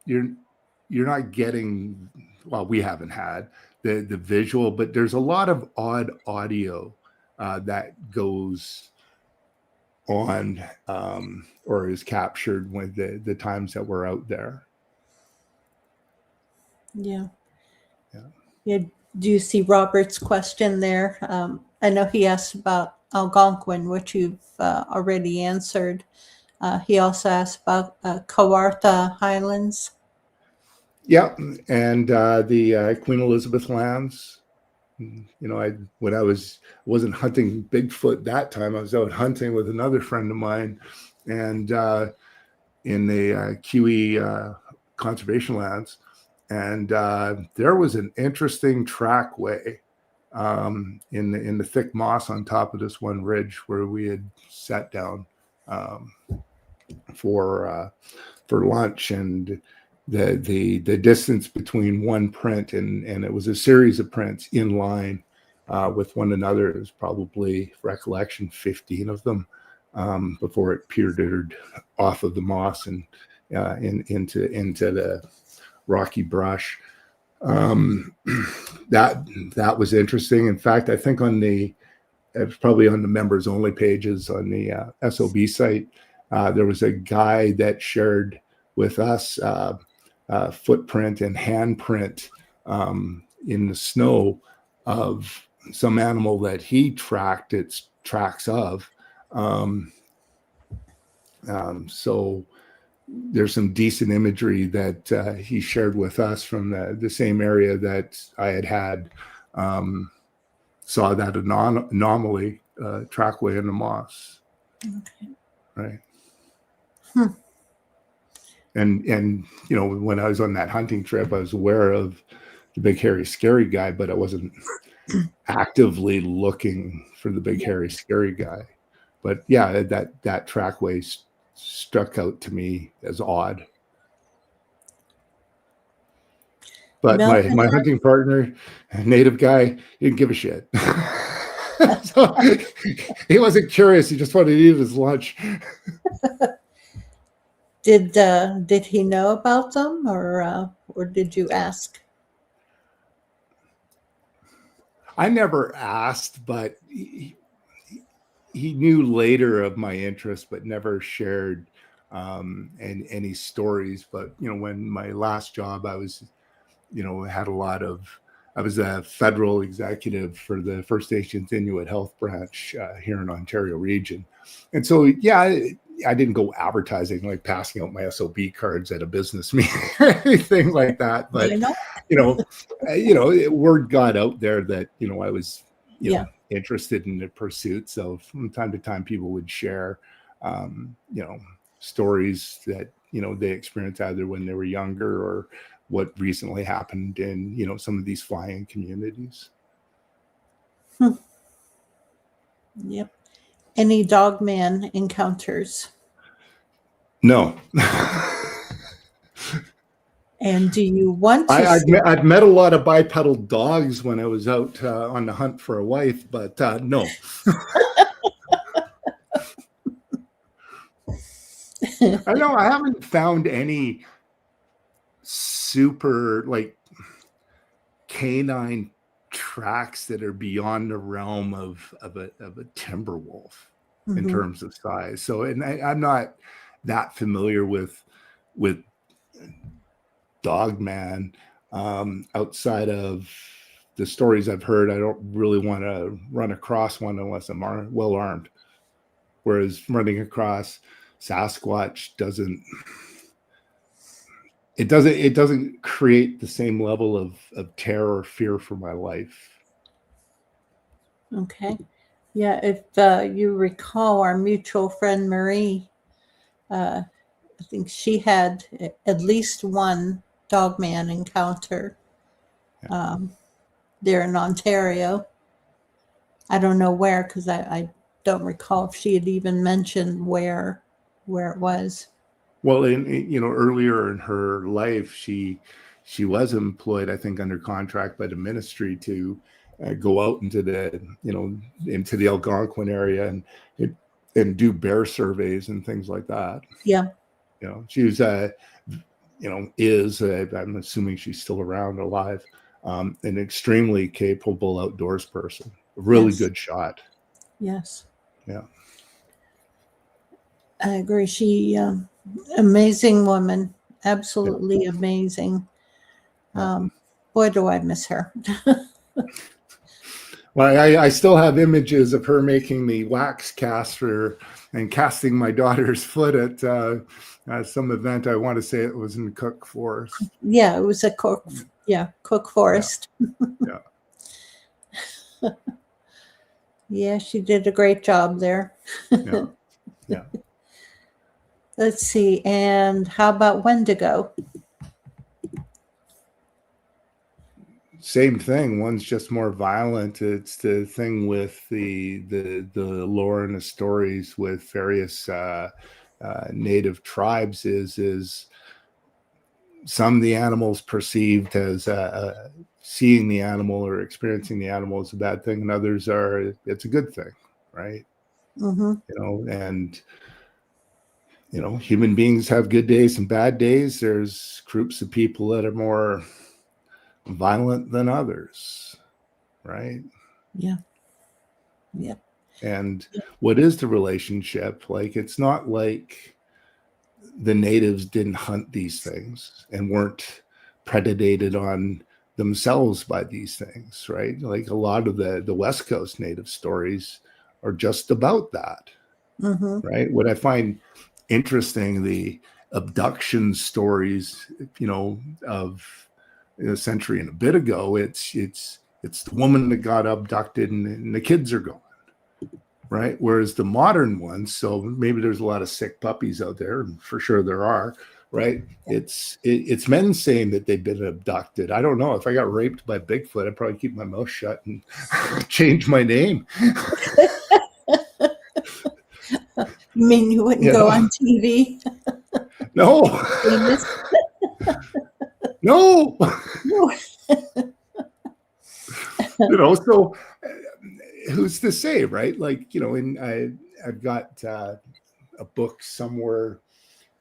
you're not getting, well, we haven't had the visual, but there's a lot of odd audio that goes on or is captured with the times that we're out there. Yeah. Do you see Robert's question there? I know he asked about Algonquin, which you've already answered. He also asked about Kawartha Highlands. Yeah, and the Queen Elizabeth lands. When I wasn't hunting Bigfoot that time, I was out hunting with another friend of mine, and in the QE conservation lands, and there was an interesting trackway in the thick moss on top of this one ridge where we had sat down for lunch, and the distance between one print and it was a series of prints in line with one another. It was probably, recollection, 15 of them before it petered off of the moss and into the rocky brush. That was interesting. In fact, I think it's probably on the members only pages on the SOB site, there was a guy that shared with us footprint and handprint in the snow of some animal that he tracked its tracks of. So there's some decent imagery that he shared with us from the same area that I had saw that anomaly trackway in the moss. Okay. Right. And when I was on that hunting trip, I was aware of the big hairy scary guy, but I wasn't actively looking for the big hairy scary guy. But yeah, that trackway struck out to me as odd. But my hunting partner, native guy, he didn't give a shit. So he wasn't curious. He just wanted to eat his lunch. Did he know about them, or did you ask? I never asked, but he knew later of my interest, but never shared any stories. But when my last job, I was, I was a federal executive for the First Nations Inuit Health Branch here in Ontario region, and so I didn't go advertising, like passing out my SOB cards at a business meeting or anything like that. But word got out there that I was interested in the pursuit. So from time to time, people would share stories that they experienced either when they were younger or what recently happened in some of these flying communities. Yep. Any dogman encounters? No. And do you want to? I'd met a lot of bipedal dogs when I was out on the hunt for a wife, but no. I know I haven't found any super canine tracks that are beyond the realm of a timber wolf in terms of size. So, and I'm not that familiar with Dogman outside of the stories I've heard. I don't really want to run across one unless I'm well armed. Whereas running across Sasquatch doesn't create the same level of terror or fear for my life. Okay. Yeah, if you recall, our mutual friend Marie, I think she had at least one dogman encounter there in Ontario. I don't know where, because I don't recall if she had even mentioned where it was. Well, earlier in her life, she she was employed, I think, under contract by the ministry to go out into the, into the Algonquin area and do bear surveys and things like that. Yeah. She was, I'm assuming she's still around, alive, an extremely capable outdoors person, a really good shot. Yes. Yeah. I agree. She, amazing woman, absolutely amazing. Boy, do I miss her. Well, I still have images of her making the wax cast and casting my daughter's foot at some event. I want to say it was in Cook Forest. Yeah, it was a Cook Forest. Yeah. Yeah, she did a great job there. Yeah. Yeah. Let's see. And how about Wendigo? Same thing. One's just more violent. It's the thing with the lore and the stories with various native tribes is some of the animals perceived as seeing the animal or experiencing the animal is a bad thing, and others it's a good thing, right? Mm-hmm. And human beings have good days and bad days. There's groups of people that are more violent than others, right? Yeah. And what is the relationship? Like, it's not like the natives didn't hunt these things and weren't predated on themselves by these things, right? Like, a lot of the West Coast native stories are just about that, right? What I find interesting, the abduction stories, of a century and a bit ago, it's the woman that got abducted and the kids are gone, right? Whereas the modern ones, so maybe there's a lot of sick puppies out there, and for sure there are, right? It's men saying that they've been abducted. I don't know, if I got raped by Bigfoot, I'd probably keep my mouth shut and change my name. You mean you wouldn't go on TV? No. No. So who's to say, right? Like, I've got a book somewhere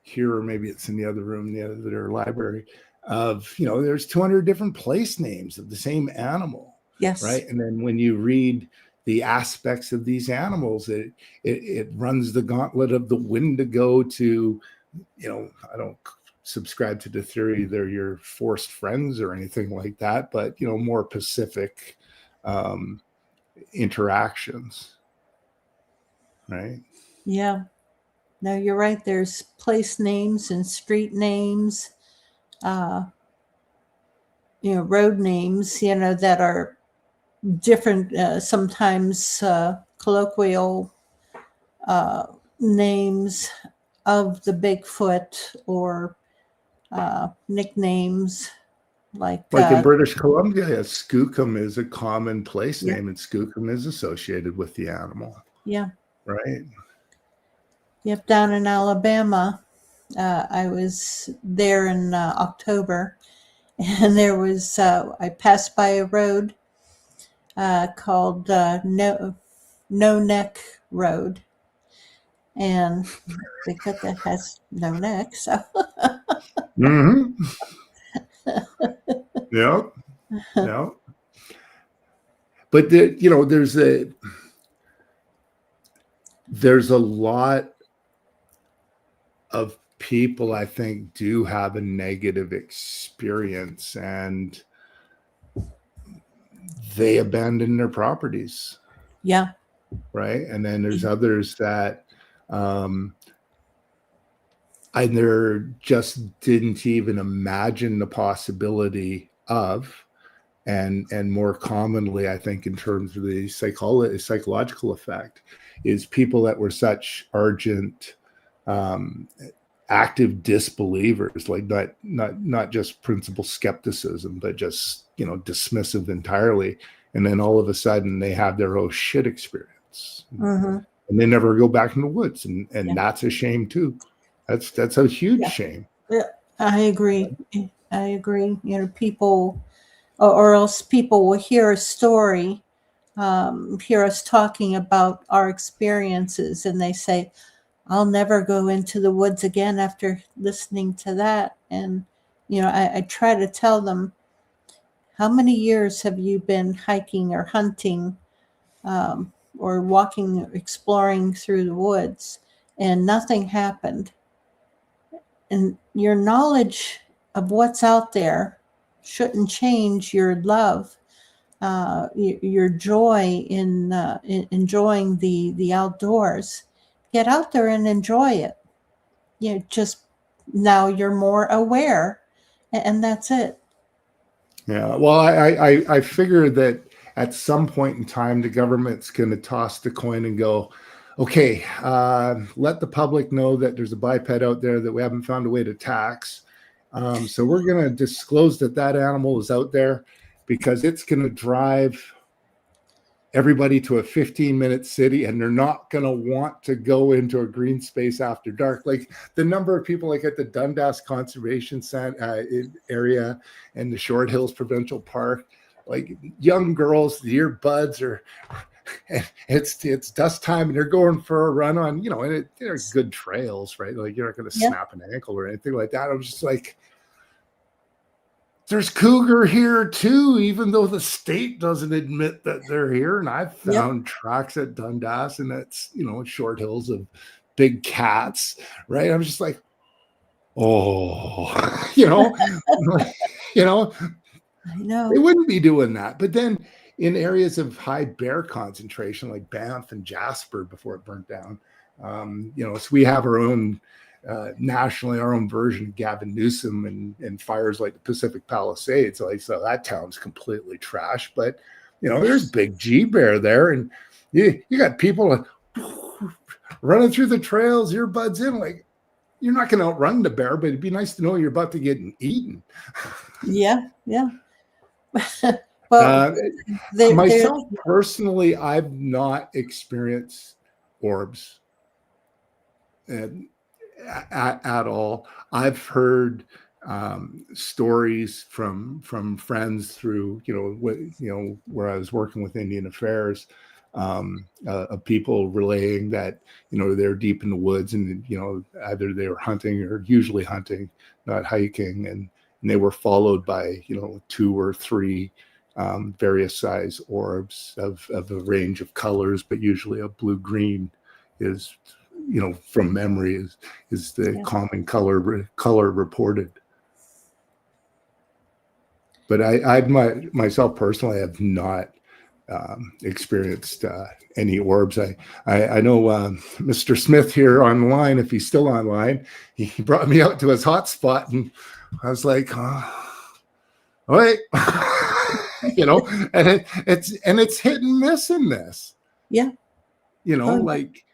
here, or maybe it's in the other room, the other library, of, there's 200 different place names of the same animal. Yes. Right. And then when you read the aspects of these animals, it runs the gauntlet of the Wendigo to, I don't subscribe to the theory they're your forced friends or anything like that, but more pacific interactions, right? Yeah. No, you're right. There's place names and street names, road names, that are different, sometimes colloquial names of the Bigfoot, or nicknames like in British Columbia, Skookum is a common place Yeah. name, and Skookum is associated with the animal. Yeah. Right. Yep. Down in Alabama, I was there in October, and there was I passed by a road called No Neck Road, and Bigfoot that has no neck, so. Mm-hmm. Yep. Yep. But there's a lot of people, I think, do have a negative experience, and they abandon their properties. Yeah. Right. And then there's others that either just didn't even imagine the possibility of, and more commonly, I think, in terms of the psychological effect, is people that were such urgent, active disbelievers, like not just principal skepticism, but just dismissive entirely, and then all of a sudden they have their oh shit experience, and they never go back in the woods, and that's a shame too. That's a huge shame. I agree. I agree. You know, people, or else people will hear a story, hear us talking about our experiences, and they say, I'll never go into the woods again after listening to that. And, you know, I try to tell them, how many years have you been hiking or hunting, or walking, exploring through the woods, and nothing happened? And your knowledge of what's out there shouldn't change your love, your joy in enjoying the outdoors. Get out there and enjoy it. You know, just now you're more aware, and that's it. Yeah. Well, I figure that at some point in time, the government's going to toss the coin and go, okay, let the public know that there's a biped out there that we haven't found a way to tax. So we're going to disclose that that animal is out there because it's going to drive everybody to a 15-minute city, and they're not going to want to go into a green space after dark. Like the number of people like at the Dundas Conservation area and the Short Hills Provincial Park, like young girls, the earbuds are, and it's dust time and they're going for a run on, you know, and they're good trails, right? Like you're not going to snap an ankle or anything like that. I'm just like, there's cougar here too, even though the state doesn't admit that they're here. And I've found tracks at Dundas, and that's, you know, Short Hills of big cats, right? I'm just like, oh, you know, you know, I know. they wouldn't be doing that. But then in areas of high bear concentration, like Banff and Jasper before it burnt down, you know, so we have our own nationally, our own version of Gavin Newsom and fires like the Pacific Palisades. Like, so that town's completely trash. But you know, there's big G bear there, and you got people running through the trails, earbuds in. Like, you're not going to outrun the bear, but it'd be nice to know you're about to get eaten. Yeah. Well, myself personally, I've not experienced orbs at all. I've heard stories from friends through, where I was working with Indian Affairs, of people relaying that, you know, they're deep in the woods and, you know, either they were hunting or usually hunting, not hiking, and they were followed by, you know, 2 or 3 various size orbs of a range of colors, but usually a blue-green is, you know, from memory is the common color reported. But I myself personally have not experienced any orbs. I know Mr. Smith here online, if he's still online, he brought me out to his hotspot, and I was like, wait, you know, and it's hit and miss in this. Yeah. You know, like,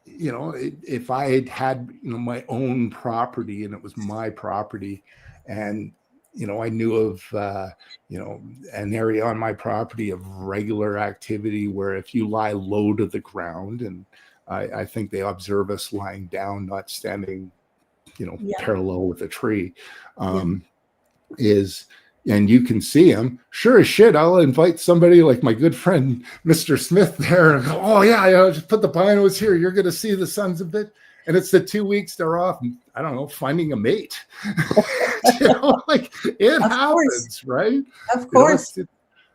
you know, if I had, you know, my own property and it was my property, and, you know, I knew of, you know, an area on my property of regular activity where if you lie low to the ground, and I think they observe us lying down, not standing, you know, parallel with a tree, and you can see them, sure as shit, I'll invite somebody like my good friend, Mr. Smith there. And go, oh yeah, just put the binos here. You're going to see the sons of it. And it's the 2 weeks they're off, I don't know, finding a mate. You know, like it happens, right? Of course.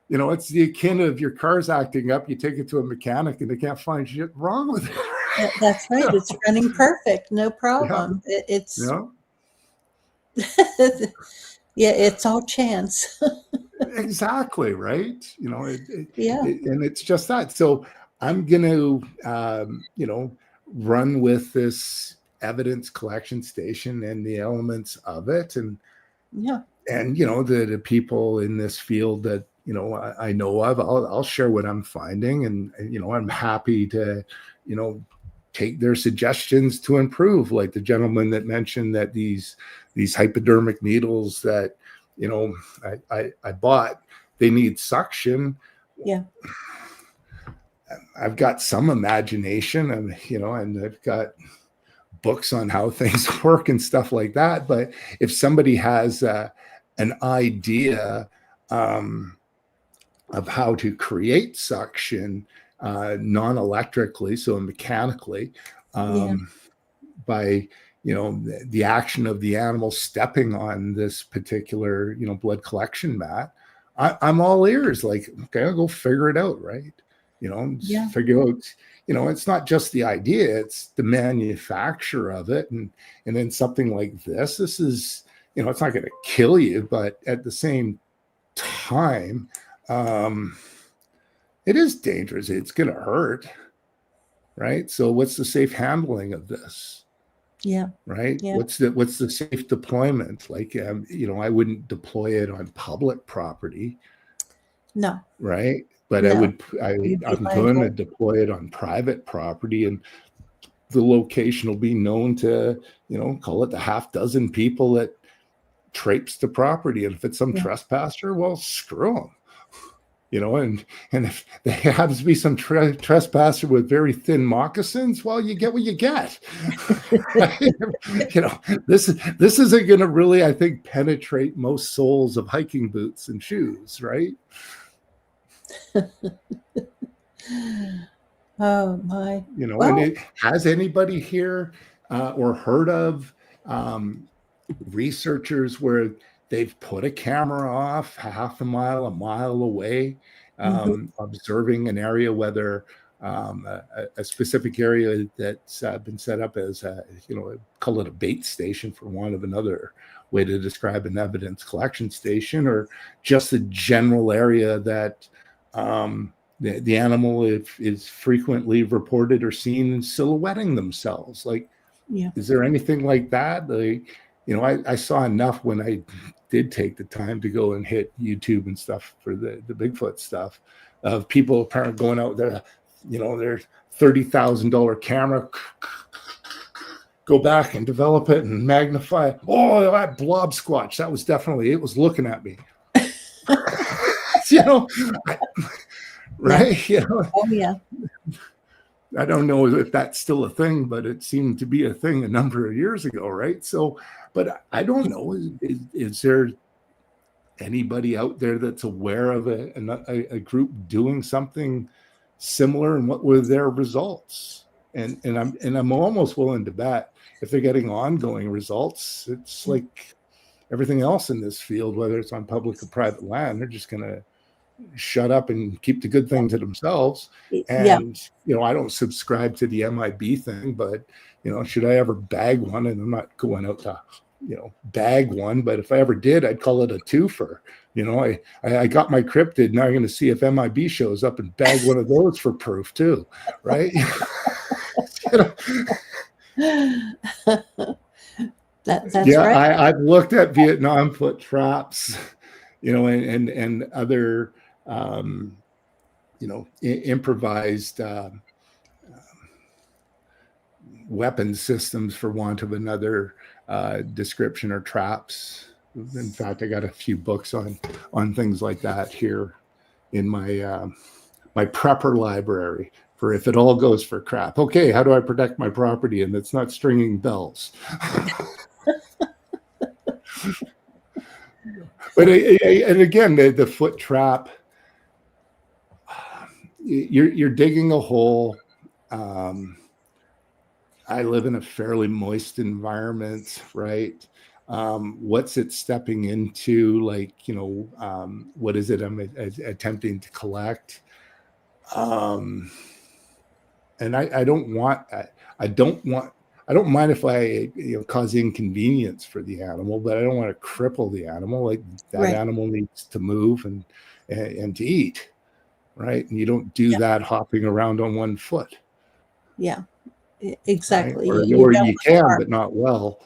You know, it's the akin of your car's acting up. You take it to a mechanic and they can't find shit wrong with it. That's right. It's running perfect. No problem. Yeah. It's yeah, it's all chance. Exactly, right? You know, and it's just that. So I'm going to, you know, run with this evidence collection station and the elements of it, and you know, the people in this field that, you know, I know of, I'll share what I'm finding, and you know, I'm happy to, you know, take their suggestions to improve. Like the gentleman that mentioned that these hypodermic needles that, you know, I bought, they need suction. Yeah. I've got some imagination, and, you know, and I've got books on how things work and stuff like that. But if somebody has an idea of how to create suction non-electrically, so mechanically, by the action of the animal stepping on this particular blood collection mat, I'm all ears. Like, okay, I'll go figure it out, right? Figure out, it's not just the idea, it's the manufacture of it. And then something like this is, it's not going to kill you, but at the same time, it is dangerous. It's going to hurt, right? So what's the safe handling of this? Right. What's the safe deployment? Like, I wouldn't deploy it on public property. No. Right. But no. I'm going to deploy it on private property, and the location will be known to, call it the half dozen people that traipse the property. And if it's some trespasser, well, screw them. And if there happens to be some trespasser with very thin moccasins, well, you get what you get. This isn't going to really, I think, penetrate most soles of hiking boots and shoes, right? Oh my! And has anybody here or heard of researchers where they've put a camera off half a mile away, observing an area, whether a specific area that's been set up as call it a bait station, for want of another way to describe an evidence collection station, or just a general area that the animal is frequently reported or seen silhouetting themselves. Like, is there anything like that? Like, I saw enough when I did take the time to go and hit YouTube and stuff for the Bigfoot stuff, of people apparently going out there, their $30,000 camera, go back and develop it and magnify it. Oh, that blob squatch, that was definitely, it was looking at me. Right? Oh yeah. I don't know if that's still a thing, but it seemed to be a thing a number of years ago, right? So, but I don't know. Is there anybody out there that's aware of a group doing something similar, and what were their results? And I'm almost willing to bet if they're getting ongoing results, it's like everything else in this field, whether it's on public or private land, they're just going to shut up and keep the good things to themselves. And I don't subscribe to the MIB thing, but should I ever bag one, and I'm not going out to bag one, but if I ever did, I'd call it a twofer. I got my cryptid, now I'm going to see if MIB shows up and bag one of those for proof too, right? That's right. I've looked at Vietnam foot traps, and other improvised weapon systems, for want of another description, or traps. In fact, I got a few books on things like that here in my my prepper library for if it all goes for crap. Okay, how do I protect my property and it's not stringing bells? But and again, the foot trap, you're digging a hole. I live in a fairly moist environment, right? What's it stepping into? Like, what is it I'm attempting to collect? And I don't mind if I cause inconvenience for the animal, but I don't want to cripple the animal. Like, that animal needs to move and to eat, right? And you don't do that hopping around on one foot. Yeah, exactly. Right? Or you can, but not well.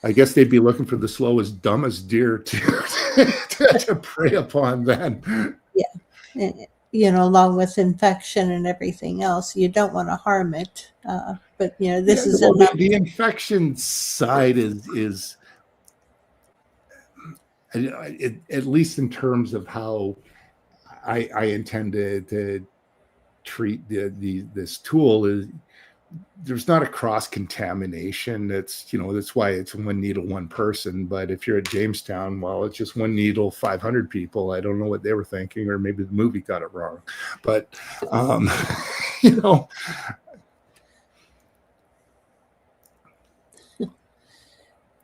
I guess they'd be looking for the slowest, dumbest deer to prey upon then. Yeah. Along with infection and everything else, you don't want to harm it. But this is the infection side is at least in terms of how I intend to treat this tool, is there's not a cross contamination. That's, you know, that's why it's one needle, one person. But if you're at Jamestown, well, it's just one needle, 500 people. I don't know what they were thinking, or maybe the movie got it wrong. But you know,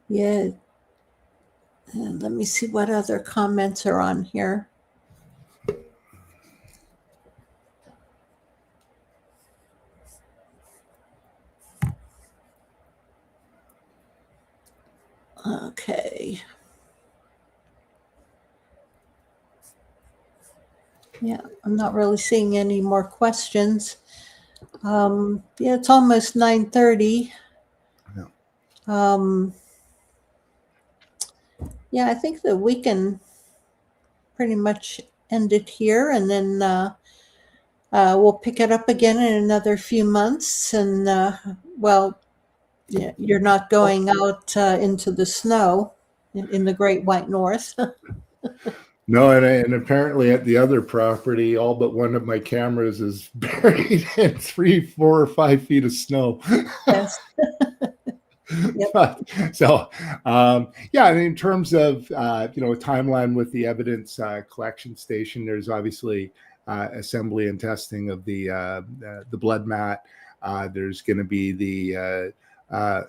Yeah. Let me see what other comments are on here. Okay. Yeah, I'm not really seeing any more questions. Yeah, it's almost 9:30. Yeah. Yeah, I think that we can pretty much end it here, and then we'll pick it up again in another few months. And well, yeah, you're not going out into the snow in the Great White North. No, and apparently at the other property, all but one of my cameras is buried in 3, 4, or 5 feet of snow. Yes. Yep. So, yeah, and in terms of you know, a timeline with the evidence collection station, there's obviously assembly and testing of the blood mat. There's going to be the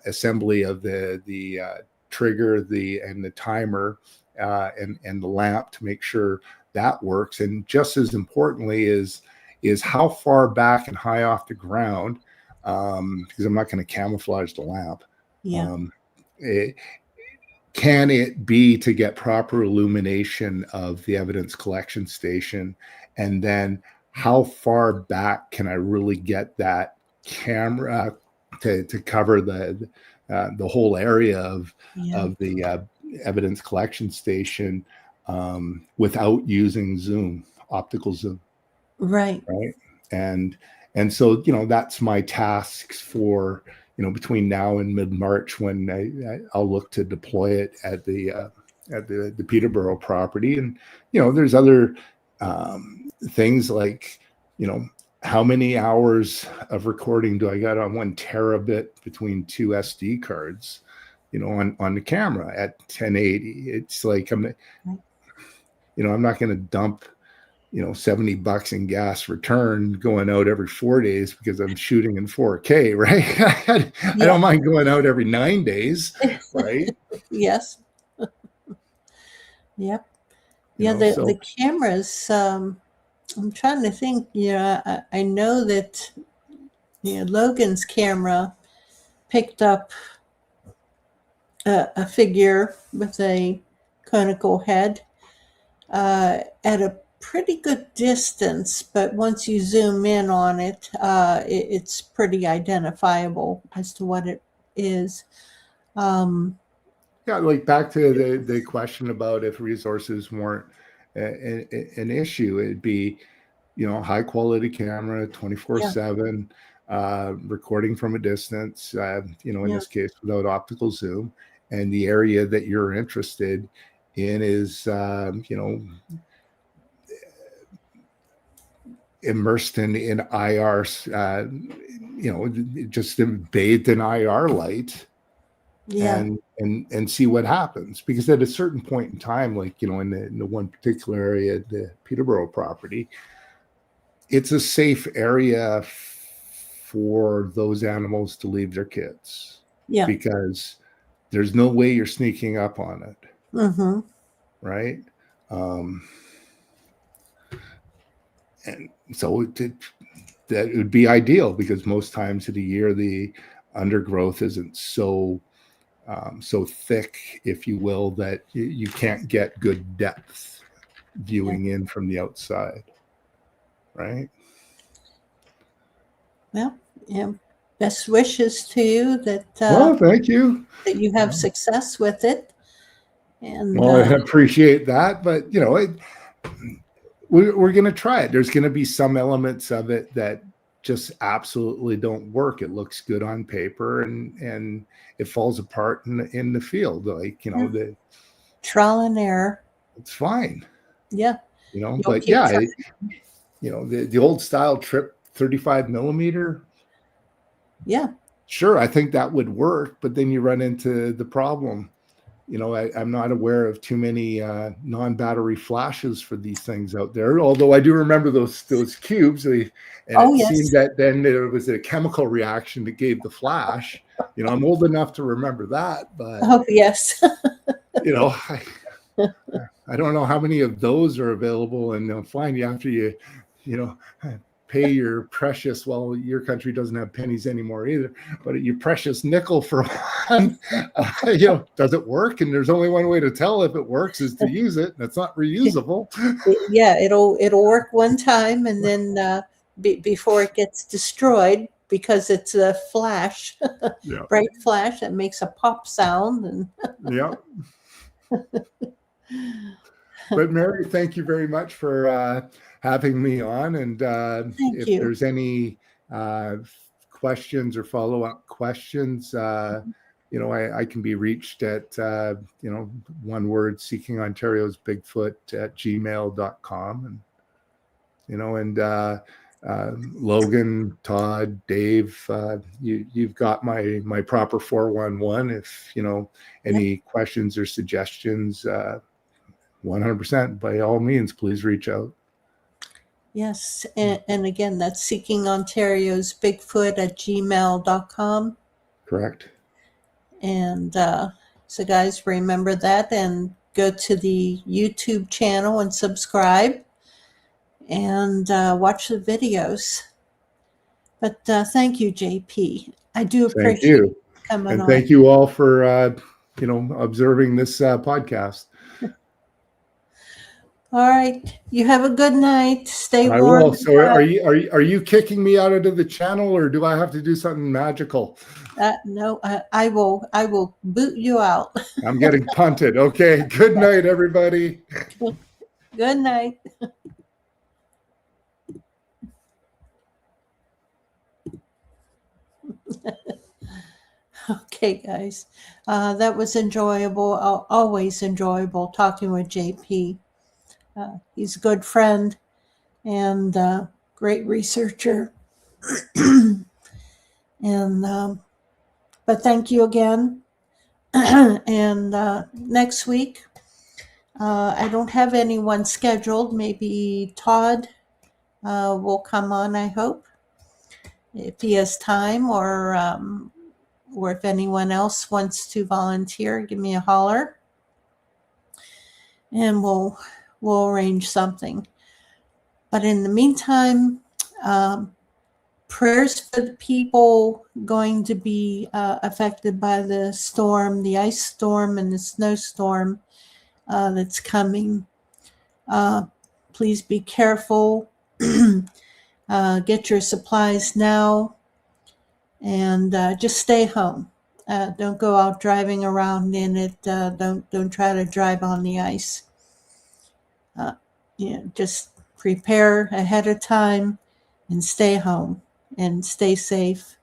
assembly of the trigger, and the timer, and the lamp to make sure that works. And just as importantly is how far back and high off the ground, because I'm not going to camouflage the lamp. Yeah. Can it be to get proper illumination of the evidence collection station? And then how far back can I really get that camera to cover the whole area of the evidence collection station without using zoom, optical zoom? Right. And so, you know, that's my tasks for, you know, between now and mid-March, when I'll look to deploy it at the Peterborough property. And, you know, there's other things like, you know, how many hours of recording do I got on 1 terabit between 2 SD cards, you know, on the camera at 1080? It's like, I'm not going to dump, you know, $70 in gas return going out every 4 days because I'm shooting in 4K, right? I don't mind going out every 9 days, right? Yes. Yep. Yeah, the cameras, I'm trying to think, you know, I know that, you know, Logan's camera picked up a figure with a conical head at a pretty good distance, but once you zoom in on it, it's pretty identifiable as to what it is. Yeah, like back to the question about if resources weren't an issue, it'd be, you know, high quality camera, 24/7, recording from a distance, you know, in this case without optical zoom, and the area that you're interested in is, you know, immersed in IR, you know, just bathed in IR light. And see what happens. Because at a certain point in time, like, you know, in the one particular area, the Peterborough property, it's a safe area for those animals to leave their kids. Yeah. Because there's no way you're sneaking up on it. Mm-hmm. Right? And so that would be ideal, because most times of the year, the undergrowth isn't so thick, if you will, that you can't get good depth viewing in from the outside, right? Well, yeah. Best wishes to you that. Well, thank you. That you have success with it. And well, I appreciate that, but you know, we're going to try it. There's going to be some elements of it that just absolutely don't work. It looks good on paper, and it falls apart in the field. Like, you know, the trial and error. It's fine. Yeah. You know, but you know, the old style trip 35 millimeter, Yeah. Sure, I think that would work, but then you run into the problem. I'm not aware of too many non-battery flashes for these things out there. Although I do remember those cubes, and Oh, it seemed yes. that then there was a chemical reaction that gave the flash. I'm old enough to remember that, but Oh, yes. I don't know how many of those are available, and they'll find you after you pay your precious, well, your country doesn't have pennies anymore either, but your precious nickel for one, does it work? And there's only one way to tell if it works is to use it. That's not reusable. Yeah, it'll work one time, and then before it gets destroyed, because it's a flash, Yeah. bright flash that makes a pop sound. And Yeah. But Mary, thank you very much for having me on. And if you. there's any questions or follow-up questions, I can be reached at, one word, Seeking Ontario's Bigfoot at gmail.com. And Logan, Todd, Dave, you've got my proper 411. If, any questions or suggestions, 100%, by all means, please reach out. Yes. And again, that's Seeking Ontario's Bigfoot at gmail.com. Correct. And so guys, remember that, and go to the YouTube channel and subscribe and watch the videos. But thank you, JP. I do appreciate you coming on. And thank you all for observing this podcast. All right. You have a good night. Stay warm. I will. So are you kicking me out of the channel, or do I have to do something magical? No, I will boot you out. I'm getting punted. Okay. Good night, everybody. Good night. Okay, guys. That was enjoyable. Always enjoyable talking with JP. He's a good friend and great researcher. And but thank you again. And next week, I don't have anyone scheduled. Maybe Todd will come on, I hope, if he has time, or if anyone else wants to volunteer, give me a holler, and we'll arrange something. But in the meantime, prayers for the people going to be affected by the storm, the ice storm and the snowstorm that's coming. Please be careful. Get your supplies now, and just stay home. Don't go out driving around in it. Don't try to drive on the ice. Just prepare ahead of time and stay home and stay safe.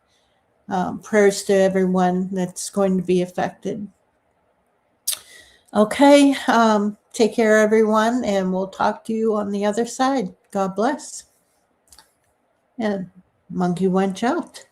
Prayers to everyone that's going to be affected. Okay, take care, everyone, and we'll talk to you on the other side. God bless. And Monkey Wench out.